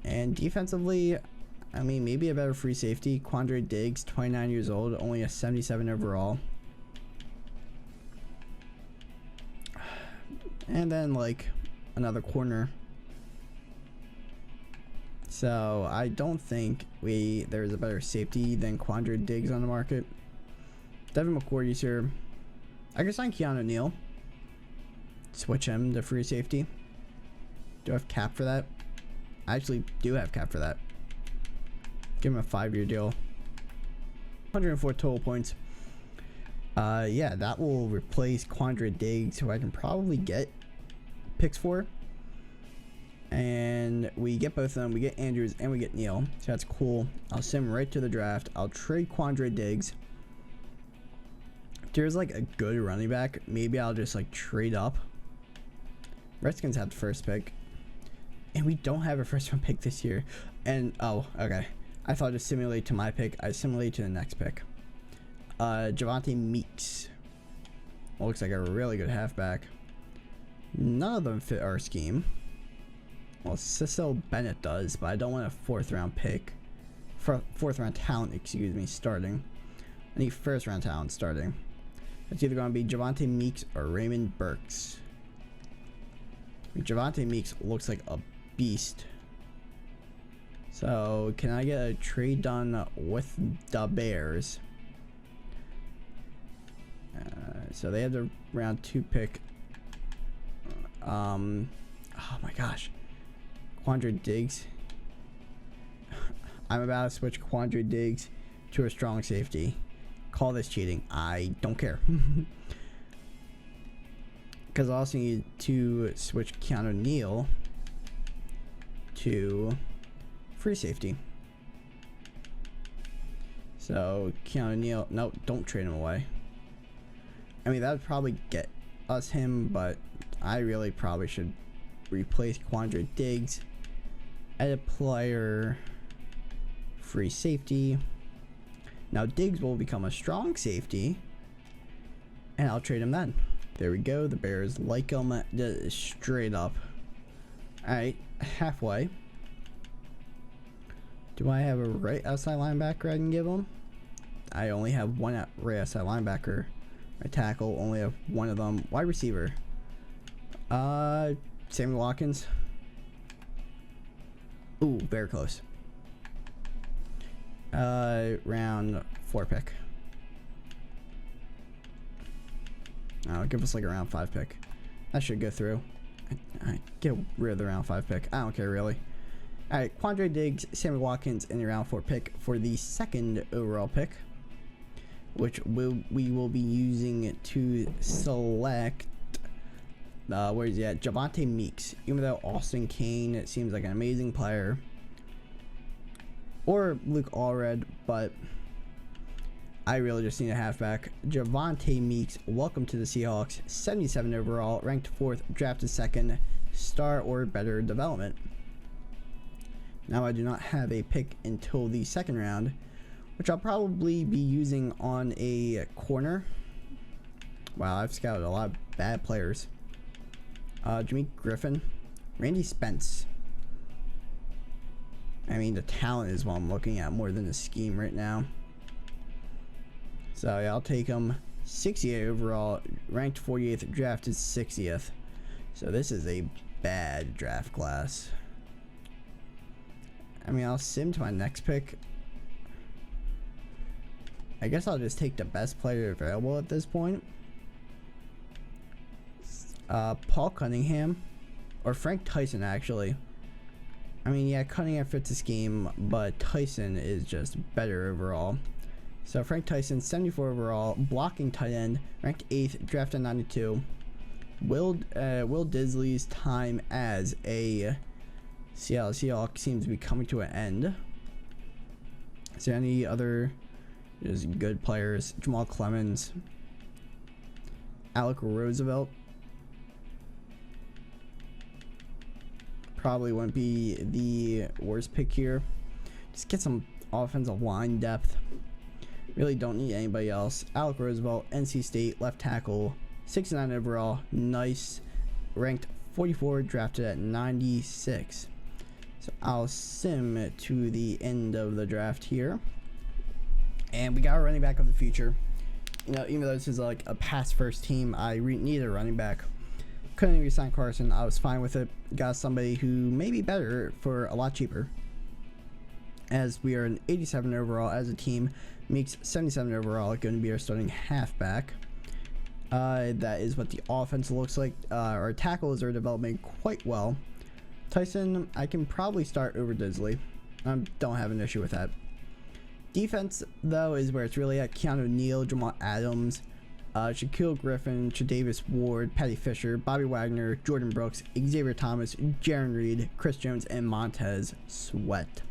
And defensively, I mean, maybe a better free safety. Quandre Diggs, 29 years old, only a 77 overall. And then, like, another corner. So, I don't think there's a better safety than Quandre Diggs on the market. Devin McCourty's here. I can sign Keanu Neal. Switch him to free safety. Do I have cap for that? I actually do have cap for that. Give him a 5-year deal. 104 total points. Yeah, that will replace Quandre Diggs, who I can probably get picks for. And we get both of them. We get Andrews and we get Neal. So that's cool. I'll send him right to the draft. I'll trade Quandre Diggs. If there's like a good running back, maybe I'll just like trade up. Redskins have the first pick. And we don't have a first round pick this year. And, oh, okay. I thought to simulate to my pick. I simulate to the next pick. Javonte Meeks. Well, looks like a really good halfback. None of them fit our scheme. Well, Cecil Bennett does, but I don't want a 4th round pick. 4th round talent, excuse me, starting. I need 1st round talent starting. It's either going to be Javonte Meeks or Raymond Burks. I mean, Javonte Meeks looks like a beast. So, can I get a trade done with the Bears? So they have the round 2 pick. Oh my gosh. Quandre Diggs. I'm about to switch Quandre Diggs to a strong safety. Call this cheating. I don't care. Because I also need to switch Keanu Neal to free safety. So Keanu Neal, no, don't trade him away. I mean, that would probably get us him, but I really probably should replace Quandre Diggs at a player free safety. Now Diggs will become a strong safety, and I'll trade him then. There we go. The Bears like him straight up. Alright, halfway. Do I have a right outside linebacker I can give him? I only have one right outside linebacker. My tackle, only have one of them. Wide receiver. Sammy Watkins. Ooh, very close. Round 4 pick. Give us like a round 5 pick. That should go through. I get rid of the round 5 pick. I don't care really. Alright, Quandre Diggs, Sammy Watkins, and the round 4 pick for the 2nd overall pick, which we will be using to select where is he at? Javonte Meeks. Even though Austin Kane, it seems like an amazing player. Or Luke Allred, but I really just need a halfback. Javonte Meeks, welcome to the Seahawks. 77 overall, ranked 4th, drafted 2nd, star or better development. Now I do not have a pick until the 2nd round, which I'll probably be using on a corner. Wow, I've scouted a lot of bad players. Jimmy Griffin, Randy Spence. I mean, the talent is what I'm looking at more than the scheme right now. So yeah, I'll take him. 68 overall, ranked 48th, drafted 60th. So this is a bad draft class. I mean, I'll sim to my next pick. I guess I'll just take the best player available at this point. Paul Cunningham, or Frank Tyson actually. I mean, yeah, Cunningham fits the scheme, but Tyson is just better overall. So Frank Tyson, 74 overall, blocking tight end, ranked 8th, drafted 92. Will Disley's time as a Seattle Seahawk seems to be coming to an end. Is there any other just good players? Jamal Clemens, Alec Roosevelt. Probably wouldn't be the worst pick here. Just get some offensive line depth. Really don't need anybody else. Alec Roosevelt, NC State, left tackle, 69 overall, nice, ranked 44, drafted at 96. So I'll sim to the end of the draft here. And we got a running back of the future. You know, even though this is like a pass first team, I need a running back. Couldn't re-sign Carson. I was fine with it. Got somebody who may be better for a lot cheaper. As we are an 87 overall as a team. Meeks 77 overall. Going to be our starting halfback. That is what the offense looks like. Our tackles are developing quite well. Tyson, I can probably start over Disley. I don't have an issue with that. Defense, though, is where it's really at. Keanu Neal, Jamal Adams, Shaquille Griffin, Tre'Davious Ward, Patty Fisher, Bobby Wagner, Jordan Brooks, Xavier Thomas, Jaron Reed, Chris Jones, and Montez Sweat.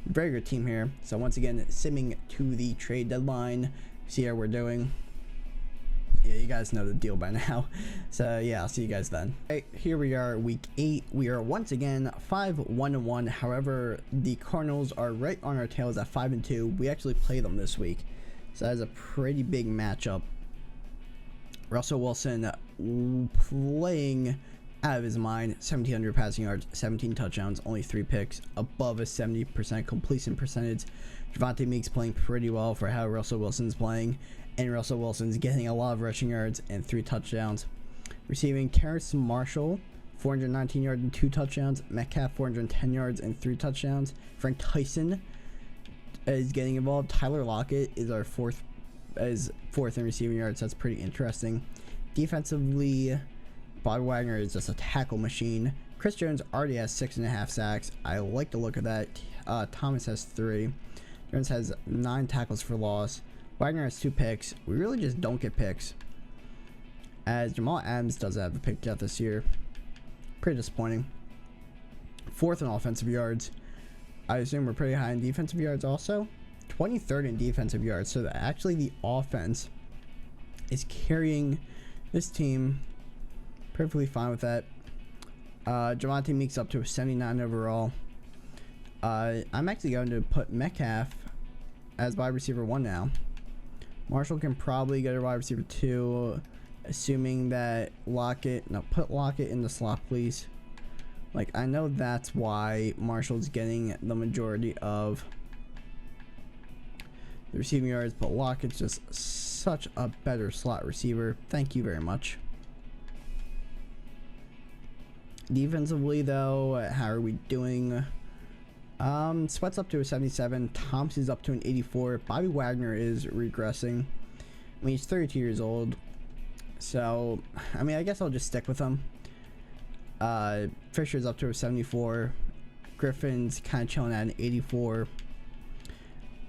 Very good team here. So once again, simming to the trade deadline. See how we're doing. Yeah, you guys know the deal by now. So yeah, I'll see you guys then. Okay, here we are, week 8. We are once again 5-1-1. However, the Cardinals are right on our tails at 5-2. We actually play them this week, so that's a pretty big matchup. Russell Wilson playing out of his mind. 1,700 passing yards, 17 touchdowns, only 3 picks, above a 70% completion percentage. Javonte Meeks playing pretty well for how Russell Wilson's playing, and Russell Wilson's getting a lot of rushing yards and 3 touchdowns. Receiving, Terrace Marshall, 419 yards and 2 touchdowns. Metcalf, 410 yards and 3 touchdowns. Frank Tyson is getting involved. Tyler Lockett is our fourth in receiving yards. That's pretty interesting. Defensively, Bobby Wagner is just a tackle machine. Chris Jones already has 6.5 sacks. I like the look of that. Thomas has 3. Jones has 9 tackles for loss. Wagner has 2 picks. We really just don't get picks, as Jamal Adams doesn't have a pick yet this year. Pretty disappointing. 4th in offensive yards. I assume we're pretty high in defensive yards also. 23rd in defensive yards. So that actually the offense is carrying this team. Perfectly fine with that. Javonte Meeks up to a 79 overall. I'm actually going to put Metcalf as wide receiver 1 now. Marshall can probably go to wide receiver 2, assuming that put Lockett in the slot, please. Like, I know that's why Marshall's getting the majority of the receiving yards, but Lockett's just such a better slot receiver. Thank you very much. Defensively, though, how are we doing? Sweat's up to a 77. Thompson's up to an 84. Bobby Wagner is regressing. I mean, he's 32 years old. So, I mean, I guess I'll just stick with him. Fisher's up to a 74. Griffin's kind of chilling at an 84.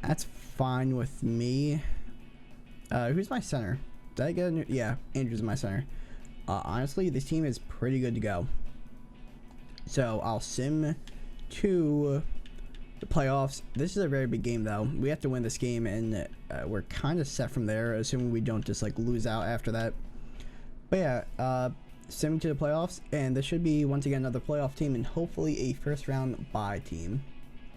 That's fine with me. Who's my center? Did I get a new? Yeah, Andrew's my center. Honestly, this team is pretty good to go. So I'll sim to the playoffs. This is a very big game, though. We have to win this game, and we're kind of set from there, assuming we don't just like lose out after that. But yeah, simming to the playoffs, and this should be once again another playoff team, and hopefully a first round bye team.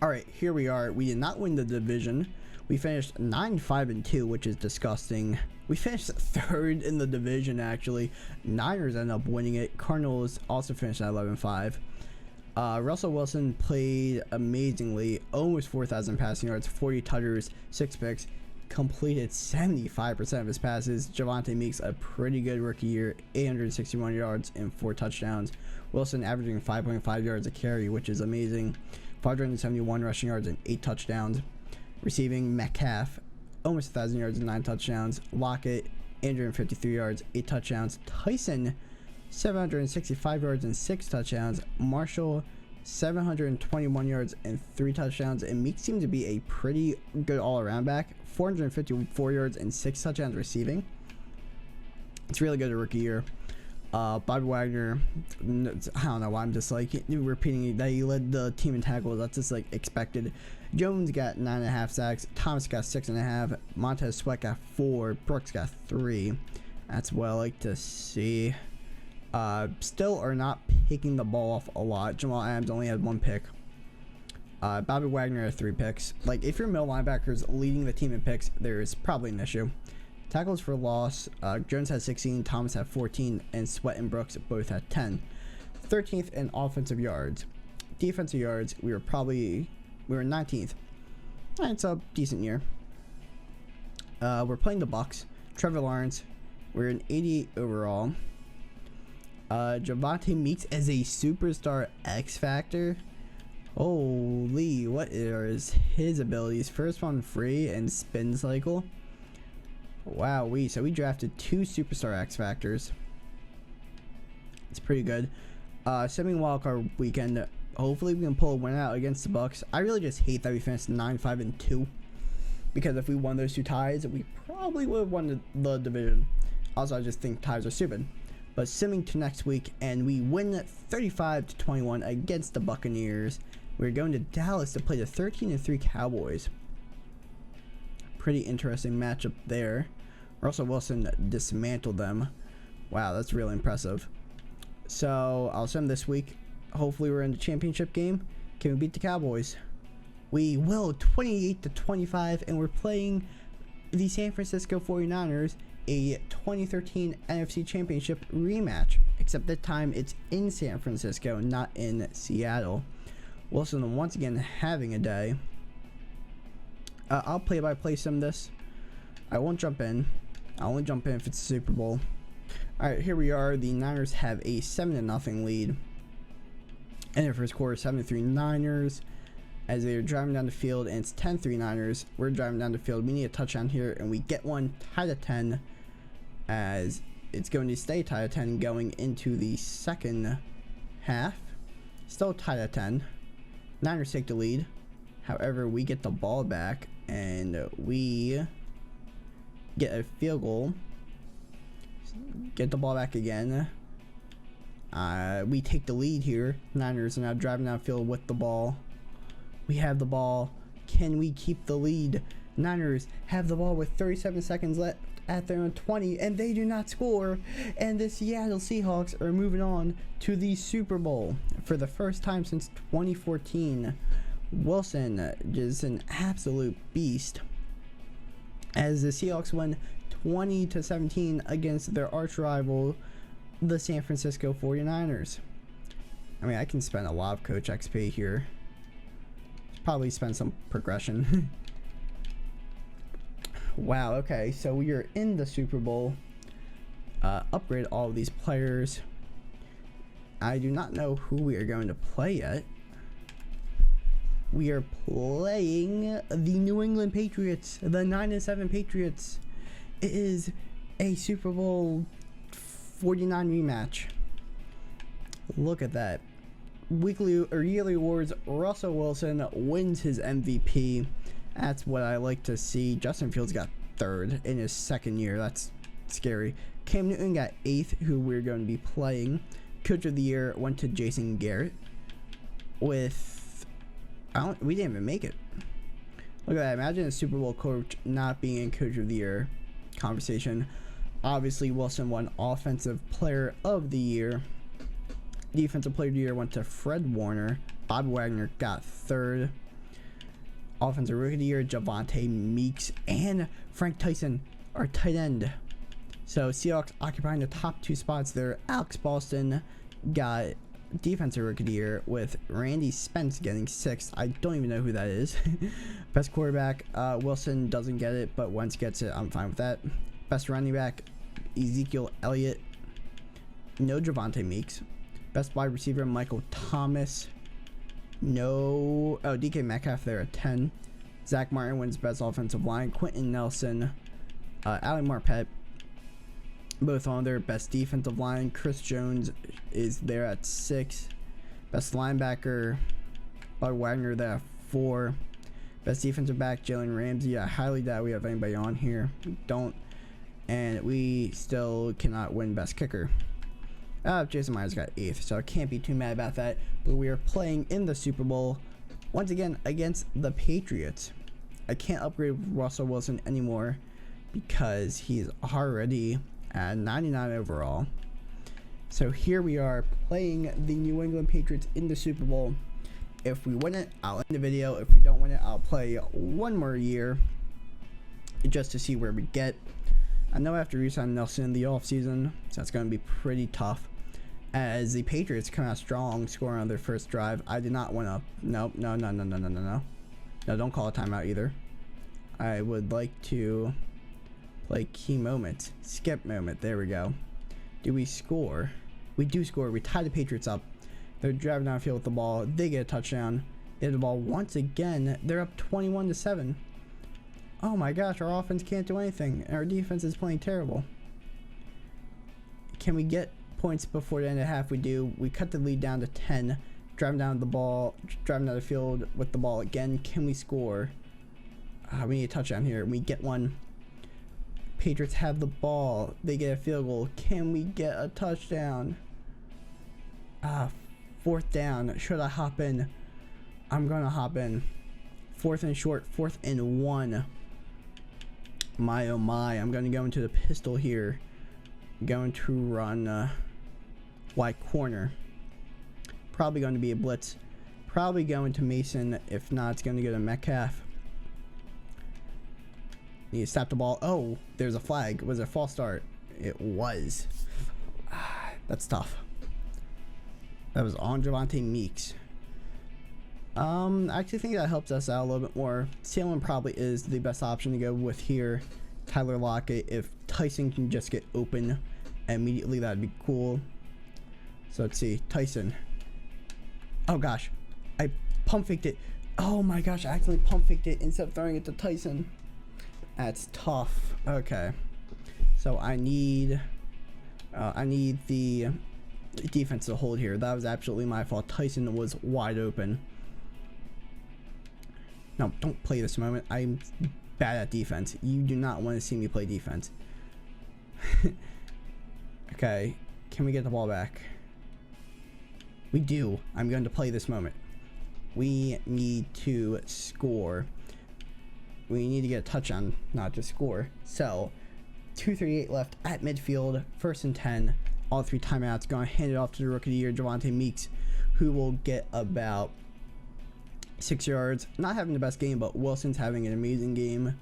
All right, here we are. We did not win the division. We finished 9-5-2, which is disgusting. We finished third in the division, actually. Niners ended up winning it. Cardinals also finished at 11-5. Russell Wilson played amazingly. Almost 4,000 passing yards, 40 tutters, 6 picks. Completed 75% of his passes. Javonte Meeks, a pretty good rookie year. 861 yards and 4 touchdowns. Wilson averaging 5.5 yards a carry, which is amazing. 571 rushing yards and 8 touchdowns. Receiving, Metcalf, almost 1,000 yards and 9 touchdowns. Lockett, 853 yards, 8 touchdowns. Tyson, 765 yards and 6 touchdowns. Marshall, 721 yards and 3 touchdowns. And Meek seemed to be a pretty good all-around back. 454 yards and 6 touchdowns receiving. It's really good a rookie year. Bobby Wagner, I don't know why I'm just like repeating that he led the team in tackles. That's just like expected. Jones got 9.5 sacks. Thomas got 6.5. Montez Sweat got 4. Brooks got 3. That's what I like to see. Still are not picking the ball off a lot. Jamal Adams only had 1 pick. Bobby Wagner had 3 picks. Like, if your middle linebackers leading the team in picks, there's probably an issue. Tackles for loss, Jones had 16, Thomas had 14, and Sweat and Brooks both had 10. 13th in offensive yards. Defensive yards, we were 19th. It's a decent year. We're playing the Bucks. Trevor Lawrence, we're an 88 overall. Javonte Meeks as a superstar X Factor. Holy, what is his abilities? First one free and spin cycle. Wow, so we drafted 2 superstar X Factors. It's pretty good. Simming wildcard weekend. Hopefully we can pull a win out against the Bucks. I really just hate that we finished 9-5-2. Because if we won those 2 ties, we probably would have won the division. Also, I just think ties are stupid. But simming to next week, and we win 35-21 against the Buccaneers. We're going to Dallas to play the 13-3 Cowboys. Pretty interesting matchup there. Russell Wilson dismantled them. Wow, that's really impressive. So I'll sim this week. Hopefully we're in the championship game. Can we beat the Cowboys? We will. 28-25, and we're playing the San Francisco 49ers, a 2013 NFC Championship rematch. Except this time it's in San Francisco, not in Seattle. Wilson once again having a day. I'll play-by-play sim this. I won't jump in. I'll only jump in if it's a Super Bowl. Alright, here we are. The Niners have a 7-0 lead. In their first quarter, 7-3 Niners. As they're driving down the field, and it's 10-3 Niners. We're driving down the field. We need a touchdown here, and we get one, tied at 10. As it's going to stay tied at 10 going into the second half. Still tied at 10. Niners take the lead. However, we get the ball back, and we get a field goal. Get the ball back again. We take the lead here. Niners are now driving downfield with the ball. We have the ball. Can we keep the lead? Niners have the ball with 37 seconds left at their own 20, and they do not score. And the Seattle Seahawks are moving on to the Super Bowl for the first time since 2014. Wilson is an absolute beast as the Seahawks win 20-17 against their arch rival, the San Francisco 49ers. I mean, I can spend a lot of Coach XP here. Probably spend some progression. Wow, okay, so we are in the Super Bowl. Upgrade all of these players. I do not know who we are going to play yet. We are playing the New England Patriots, the 9-7 Patriots. It is a Super Bowl 49 rematch. Look at that. Weekly or yearly awards, Russell Wilson wins his MVP. That's what I like to see. Justin Fields got 3rd in his 2nd year. That's scary. Cam Newton got 8th, who we're going to be playing. Coach of the year went to Jason Garrett with, we didn't even make it. Look at that. Imagine a Super Bowl coach not being in Coach of the Year conversation. Obviously, Wilson won Offensive Player of the Year. Defensive Player of the Year went to Fred Warner. Bob Wagner got 3rd. Offensive Rookie of the Year, Javonte Meeks and Frank Tyson, our tight end. So Seahawks occupying the top 2 spots there. Alex Boston got Defensive Rookie of the Year with Randy Spence getting 6th. I don't even know who that is. Best quarterback, Wilson doesn't get it, but Wentz gets it. I'm fine with that. Best running back, Ezekiel Elliott. No Javonte Meeks. Best wide receiver, Michael Thomas. No. Oh, DK Metcalf there at 10. Zach Martin wins best offensive line. Quentin Nelson. Ali Marpet. Both on their best defensive line. Chris Jones is there at 6. Best linebacker, Bob Wagner there at 4. Best defensive back, Jalen Ramsey. I highly doubt we have anybody on here. We don't. And we still cannot win best kicker. Jason Myers got 8th, so I can't be too mad about that. But we are playing in the Super Bowl once again against the Patriots. I can't upgrade Russell Wilson anymore because he's already at 99 overall. So here we are playing the New England Patriots in the Super Bowl. If we win it, I'll end the video. If we don't win it, I'll play one more year just to see where we get. I know I have to re-sign Nelson in the offseason, so that's going to be pretty tough. As the Patriots come out strong, scoring on their first drive, I did not want to. No, don't call a timeout either. I would like to play key moment, skip moment. There we go. Do we score? We do score. We tie the Patriots up. They're driving downfield with the ball. They get a touchdown. They have the ball once again. They're up 21-7. Oh my gosh, our offense can't do anything. Our defense is playing terrible. Can we get points before the end of the half? We do. We cut the lead down to 10. Driving down the field with the ball again. Can we score? We need a touchdown here. We get one. Patriots have the ball. They get a field goal. Can we get a touchdown? 4th down. Should I hop in? I'm gonna hop in. 4th and short. 4th and 1. My oh my. I'm gonna go into the pistol here. Going to run wide corner. Probably going to be a blitz. Probably going to Mason. If not, it's going to go to Metcalf. Need to stop the ball. Oh, there's a flag. Was it a false start? It was. That's tough. That was on Javonte Meeks. I actually think that helps us out a little bit more. Salem probably is the best option to go with here. Tyler Lockett. If Tyson can just get open immediately, that'd be cool. So let's see. Tyson. Oh gosh. I pump faked it. Oh my gosh. I actually pump faked it instead of throwing it to Tyson. That's tough. Okay. So I need the defense to hold here. That was absolutely my fault. Tyson was wide open. No, don't play this moment. I'm bad at defense. You do not want to see me play defense. Okay. Can we get the ball back? We do. I'm going to play this moment. We need to score. We need to get a touchdown, not just score. So, 2:38 left at midfield. 1st and 10. All 3 timeouts. Going to hand it off to the Rookie of the Year, Javonte Meeks, who will get about 6 yards. Not having the best game, but Wilson's having an amazing game.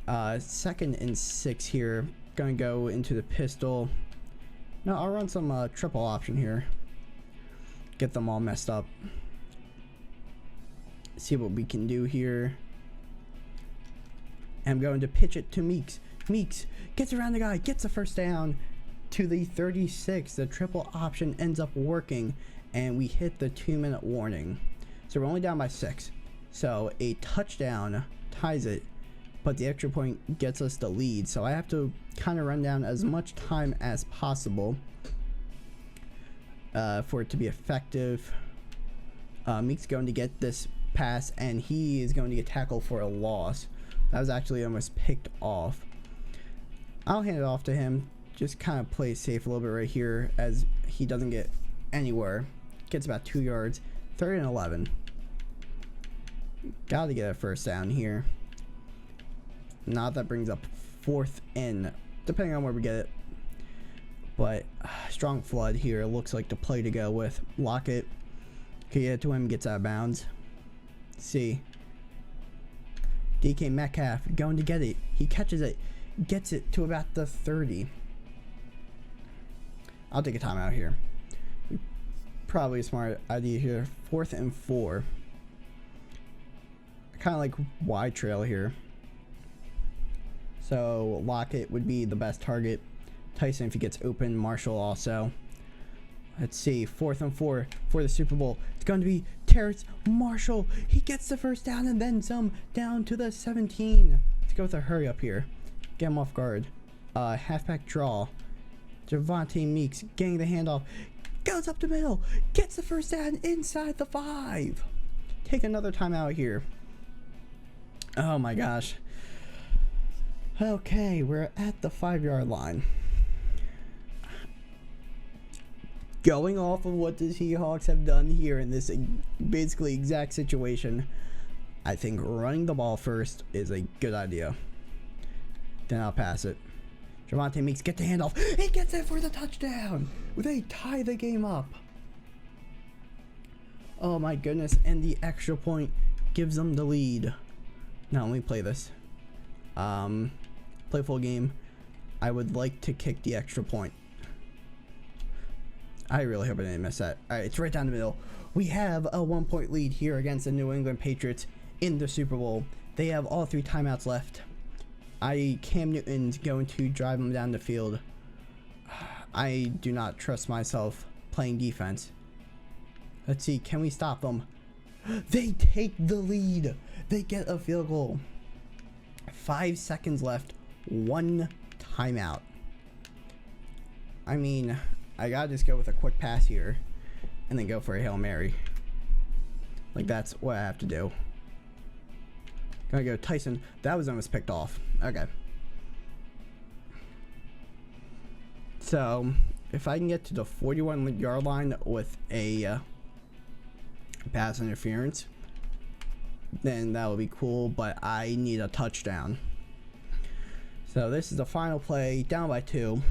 2nd and 6 here. Going to go into the pistol. No, I'll run some triple option here. Get them all messed up. See what we can do here. I'm going to pitch it to Meeks. Meeks gets around the guy, gets the 1st down to the 36. The triple option ends up working, and we hit the 2-minute warning. So we're only down by 6. So a touchdown ties it, but the extra point gets us the lead. So I have to kind of run down as much time as possible for it to be effective. Meeks going to get this pass, and he is going to get tackled for a loss. That was actually almost picked off. I'll hand it off to him. just kind of play safe a little bit right here as he doesn't get anywhere. Gets about 2 yards. 3rd and 11. Gotta get a first down here. Now that brings up 4th and, depending on where we get it. But strong flood here. Looks like the play to go with. Lockett. Can get it to him. Gets out of bounds. See. DK Metcalf going to get it. He catches it. Gets it to about the 30. I'll take a timeout here. Probably a smart idea here. 4th and 4. Kind of like wide trail here. So Lockett would be the best target. Tyson if he gets open. Marshall also. Let's see. 4th and 4 for the Super Bowl. It's going to be Terrace Marshall. He gets the first down and then some down to the 17. Let's go with a hurry up here. Get him off guard. Halfback draw. Javonte Meeks getting the handoff. Goes up the middle. Gets the first down inside the 5. Take another timeout here. Oh my gosh. Okay, we're at the 5-yard line. Going off of what the Seahawks have done here in this basically exact situation, I think running the ball first is a good idea. Then I'll pass it. Javonte Meeks get the handoff. He gets it for the touchdown. They tie the game up. Oh my goodness. And the extra point gives them the lead. Now let me play this. Play full game. I would like to kick the extra point. I really hope I didn't miss that. Alright, it's right down the middle. We have a 1-point lead here against the New England Patriots in the Super Bowl. They have all 3 timeouts left. Cam Newton's going to drive them down the field. I do not trust myself playing defense. Let's see, can we stop them? They take the lead. They get a field goal. 5 seconds left. 1 timeout. I mean, I gotta just go with a quick pass here and then go for a Hail Mary. Like, that's what I have to do. Gotta go Tyson. That was almost picked off. Okay. So, if I can get to the 41-yard line with a pass interference, then that would be cool, but I need a touchdown. So this is the final play, down by 2.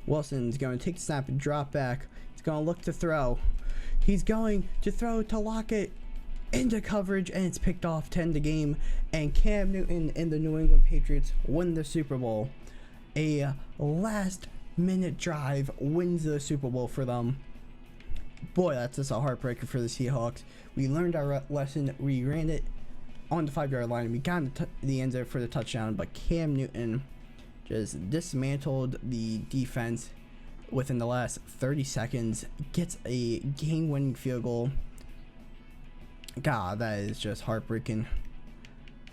Wilson's going to take the snap and drop back. He's going to look to throw. He's going to throw to Lockett into coverage, and it's picked off. 10 the game, and Cam Newton and the New England Patriots win the Super Bowl. A last-minute drive wins the Super Bowl for them. Boy, that's just a heartbreaker for the Seahawks. We learned our lesson. We ran it on the 5-yard line, and we got the end zone for the touchdown, but Cam Newton just dismantled the defense within the last 30 seconds, gets a game-winning field goal. God, that is just heartbreaking.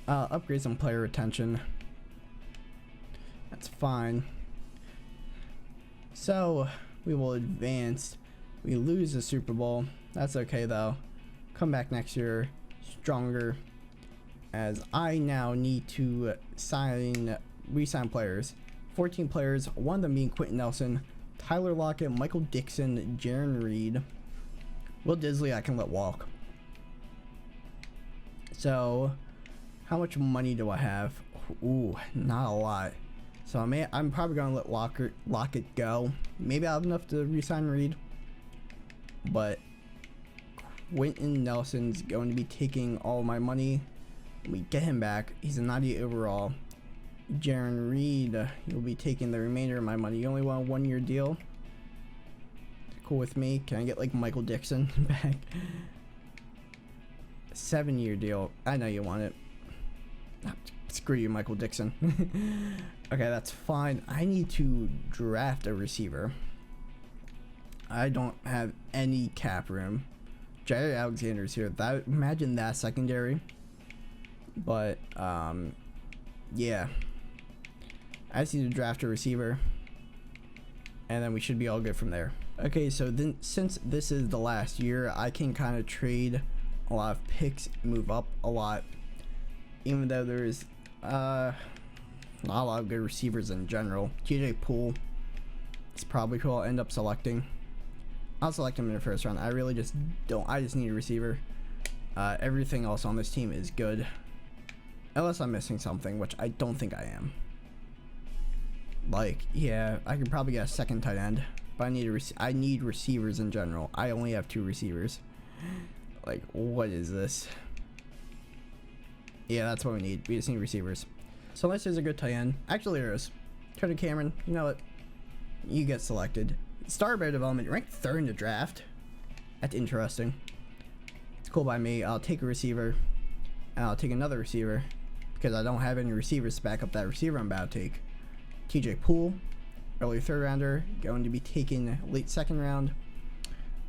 Upgrade some player retention. That's fine. So, we will advance. We lose the Super Bowl. That's okay, though. Come back next year stronger, as I now need to re-sign players. 14 players, one of them being Quentin Nelson, Tyler Lockett, Michael Dixon, Jaron Reed. Will Disley I can let walk. So, how much money do I have? Ooh, not a lot. So I'm probably gonna let Lockett go. Maybe I have enough to re-sign Reed, but Quentin Nelson's going to be taking all my money. We get him back. He's a 90 overall. Jaron Reed, he'll be taking the remainder of my money. You only want a 1-year deal? Cool with me. Can I get like Michael Dixon back? 7-year deal. I know you want it. Screw you, Michael Dixon. Okay, that's fine. I need to draft a receiver. I don't have any cap room. Jair Alexander's here. Imagine that secondary. But yeah, I just need to draft a receiver, and then we should be all good from there. Okay, so then since this is the last year, I can kind of trade a lot of picks, move up a lot, even though there's Not a lot of good receivers in general. TJ Poole is probably who I'll end up selecting. I'll select him in the first round. I really just don't. I just need a receiver. Everything else on this team is good. Unless I'm missing something, which I don't think I am. Like, yeah, I could probably get a second tight end. But I need receivers in general. I only have 2 receivers. Like, what is this? Yeah, that's what we need. We just need receivers. So unless there's a good tight end. Actually, there is. Tony Cameron, you know what? You get selected. Starbear development, ranked 3rd in the draft. That's interesting. It's cool by me. I'll take a receiver. And I'll take another receiver. Because I don't have any receivers to back up that receiver I'm about to take. TJ Poole, early 3rd rounder. Going to be taken late 2nd round.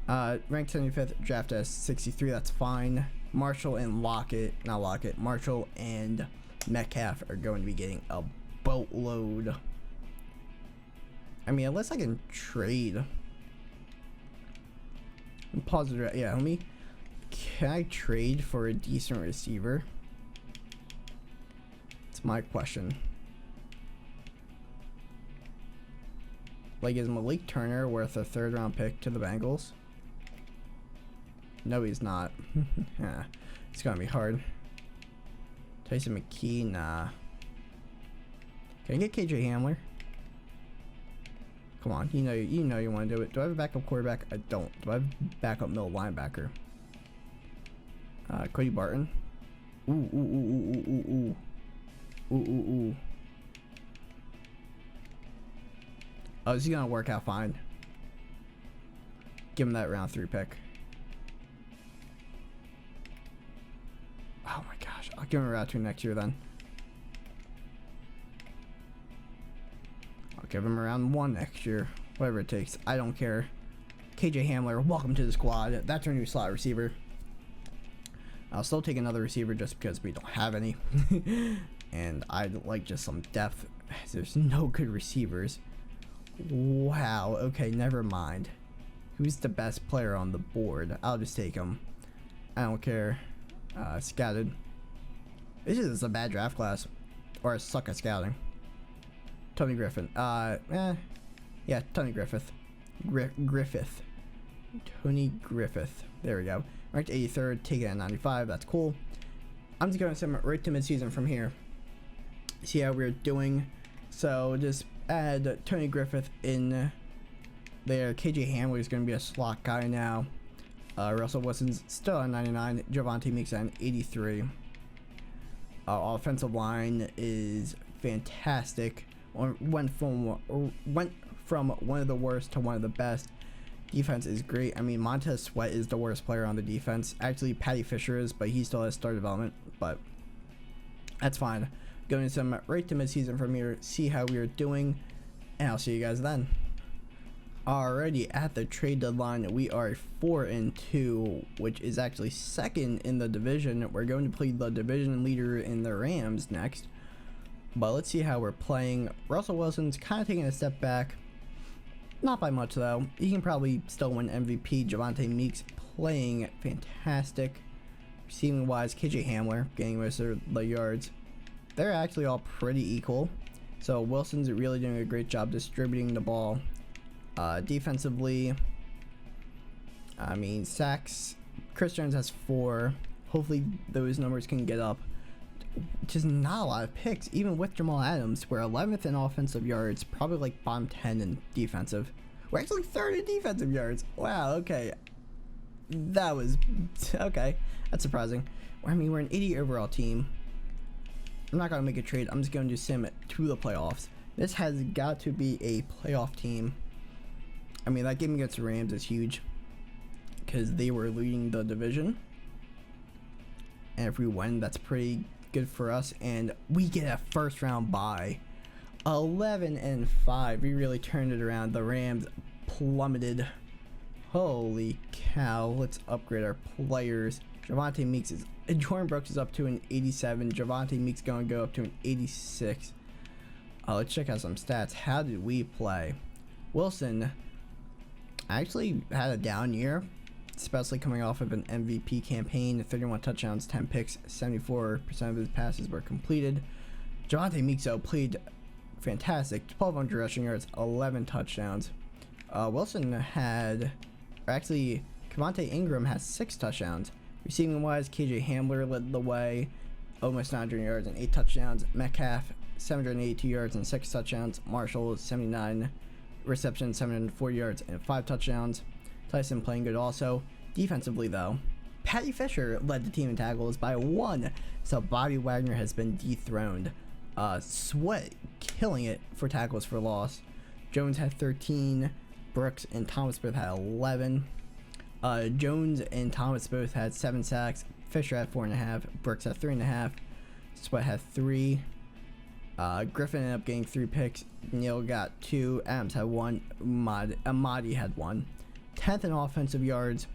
Ranked 75th, draft as 63. That's fine. Marshall and Marshall and Metcalf are going to be getting a boatload. I mean, unless I can trade. Pause it. Yeah, homie. Can I trade for a decent receiver? It's my question. Like, is Malik Turner worth a 3rd round pick to the Bengals? No, he's not. Yeah, it's gonna be hard. Tyson McKee, nah. Can I get KJ Hamler? Come on, you know you want to do it. Do I have a backup quarterback? I don't. Do I have a backup middle linebacker? Cody Barton. Ooh. Oh, is he gonna work out fine? Give him that round 3 pick. Oh my gosh, I'll give him a round 2 next year then. I'll give him a round 1 next year. Whatever it takes. I don't care. KJ Hamler, welcome to the squad. That's our new slot receiver. I'll still take another receiver just because we don't have any. And I'd like just some depth. There's no good receivers. Wow, okay, never mind. Who's the best player on the board? I'll just take him. I don't care. Scouted. This is a bad draft class. Or I suck at scouting. Tony Griffin. Yeah, Tony Griffith. Griffith. Tony Griffith. There we go. Ranked 83rd, taken at 95. That's cool. I'm just going to send it right to midseason from here. See how we're doing. So just add Tony Griffith in there. KJ Hamler is going to be a slot guy now. Russell Wilson's still at 99. Javonte Meeks at 83. Offensive line is fantastic. Went from one of the worst to one of the best. Defense is great. I mean, Montez Sweat is the worst player on the defense. Actually, Patty Fisher is, but he still has star development. But that's fine. Going to some right to midseason from here. See how we are doing, and I'll see you guys then. Already at the trade deadline, we are 4-2, which is actually 2nd in the division. We're going to play the division leader in the Rams next. But let's see how we're playing. Russell Wilson's kind of taking a step back. Not by much, though. He can probably still win MVP. Javonte Meeks playing fantastic. Receiving-wise, KJ Hamler getting most of the yards. They're actually all pretty equal. So Wilson's really doing a great job distributing the ball. Defensively, I mean, sacks. Chris Jones has 4. Hopefully those numbers can get up. Just not a lot of picks, even with Jamal Adams. We're 11th in offensive yards, probably like bottom 10 in defensive. We're actually 3rd in defensive yards. Wow, okay. That was, okay. That's surprising. I mean, we're an 80 overall team. I'm not going to make a trade. I'm just going to sim it to the playoffs. This has got to be a playoff team. I mean, that game against the Rams is huge because they were leading the division. And if we win, that's pretty good for us. And we get a 1st round bye. 11-5. We really turned it around. The Rams plummeted. Holy cow. Let's upgrade our players. Javonte Meeks is... Jordan Brooks is up to an 87. Javonte Meeks going to go up to an 86. Let's check out some stats. How did we play? Wilson actually had a down year, especially coming off of an MVP campaign. 31 touchdowns, 10 picks, 74% of his passes were completed. Javonte Mixo played fantastic. 1,200 rushing yards, 11 touchdowns. Wilson had, or actually, Cavante Ingram has 6 touchdowns. Receiving wise, KJ Hamler led the way, almost 900 yards and 8 touchdowns. Metcalf, 782 yards and 6 touchdowns. Marshall, 79 receptions, 704 yards and 5 touchdowns. Tyson playing good also. Defensively though, Patty Fisher led the team in tackles by 1, so Bobby Wagner has been dethroned. Sweat killing it for tackles for loss. Jones had 13. Brooks and Thomas both had 11. Jones and Thomas both had 7 sacks. Fisher had 4.5. Brooks had 3.5. Sweat had 3. Griffin ended up getting 3 picks. Neal got 2. Adams had 1. Amadi had 1. 10th in offensive yards.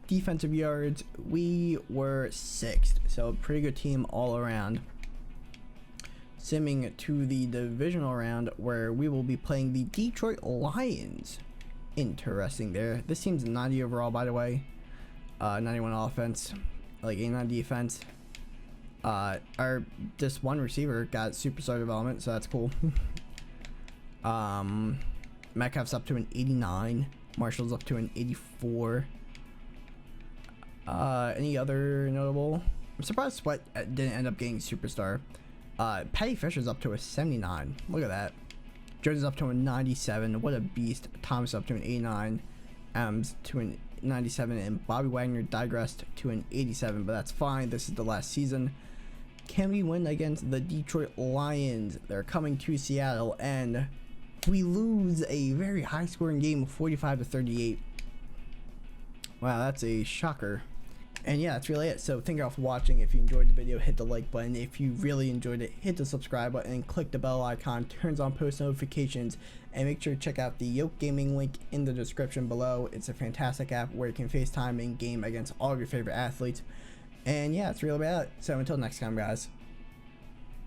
Defensive yards, we were 6th. So a pretty good team all around. Simming to the divisional round where we will be playing the Detroit Lions. Interesting there. This team's 90 overall, by the way. 91 offense, like 89 defense. This one receiver got superstar development, so that's cool. Metcalf's up to an 89. Marshall's up to an 84. Any other notable? I'm surprised Sweat didn't end up getting superstar. Patty Fisher's up to a 79. Look at that. Jones is up to a 97. What a beast. Thomas up to an 89. Adams to an 97. And Bobby Wagner digressed to an 87. But that's fine. This is the last season. Can we win against the Detroit Lions? They're coming to Seattle. And we lose a very high scoring game of 45-38. Wow, that's a shocker. And yeah, that's really it. So thank you all for watching. If you enjoyed the video, hit the like button. If you really enjoyed it, hit the subscribe button and click the bell icon. Turns on post notifications. And make sure to check out the Yoke Gaming link in the description below. It's a fantastic app where you can FaceTime and game against all of your favorite athletes. And yeah, that's really about it. So until next time, guys.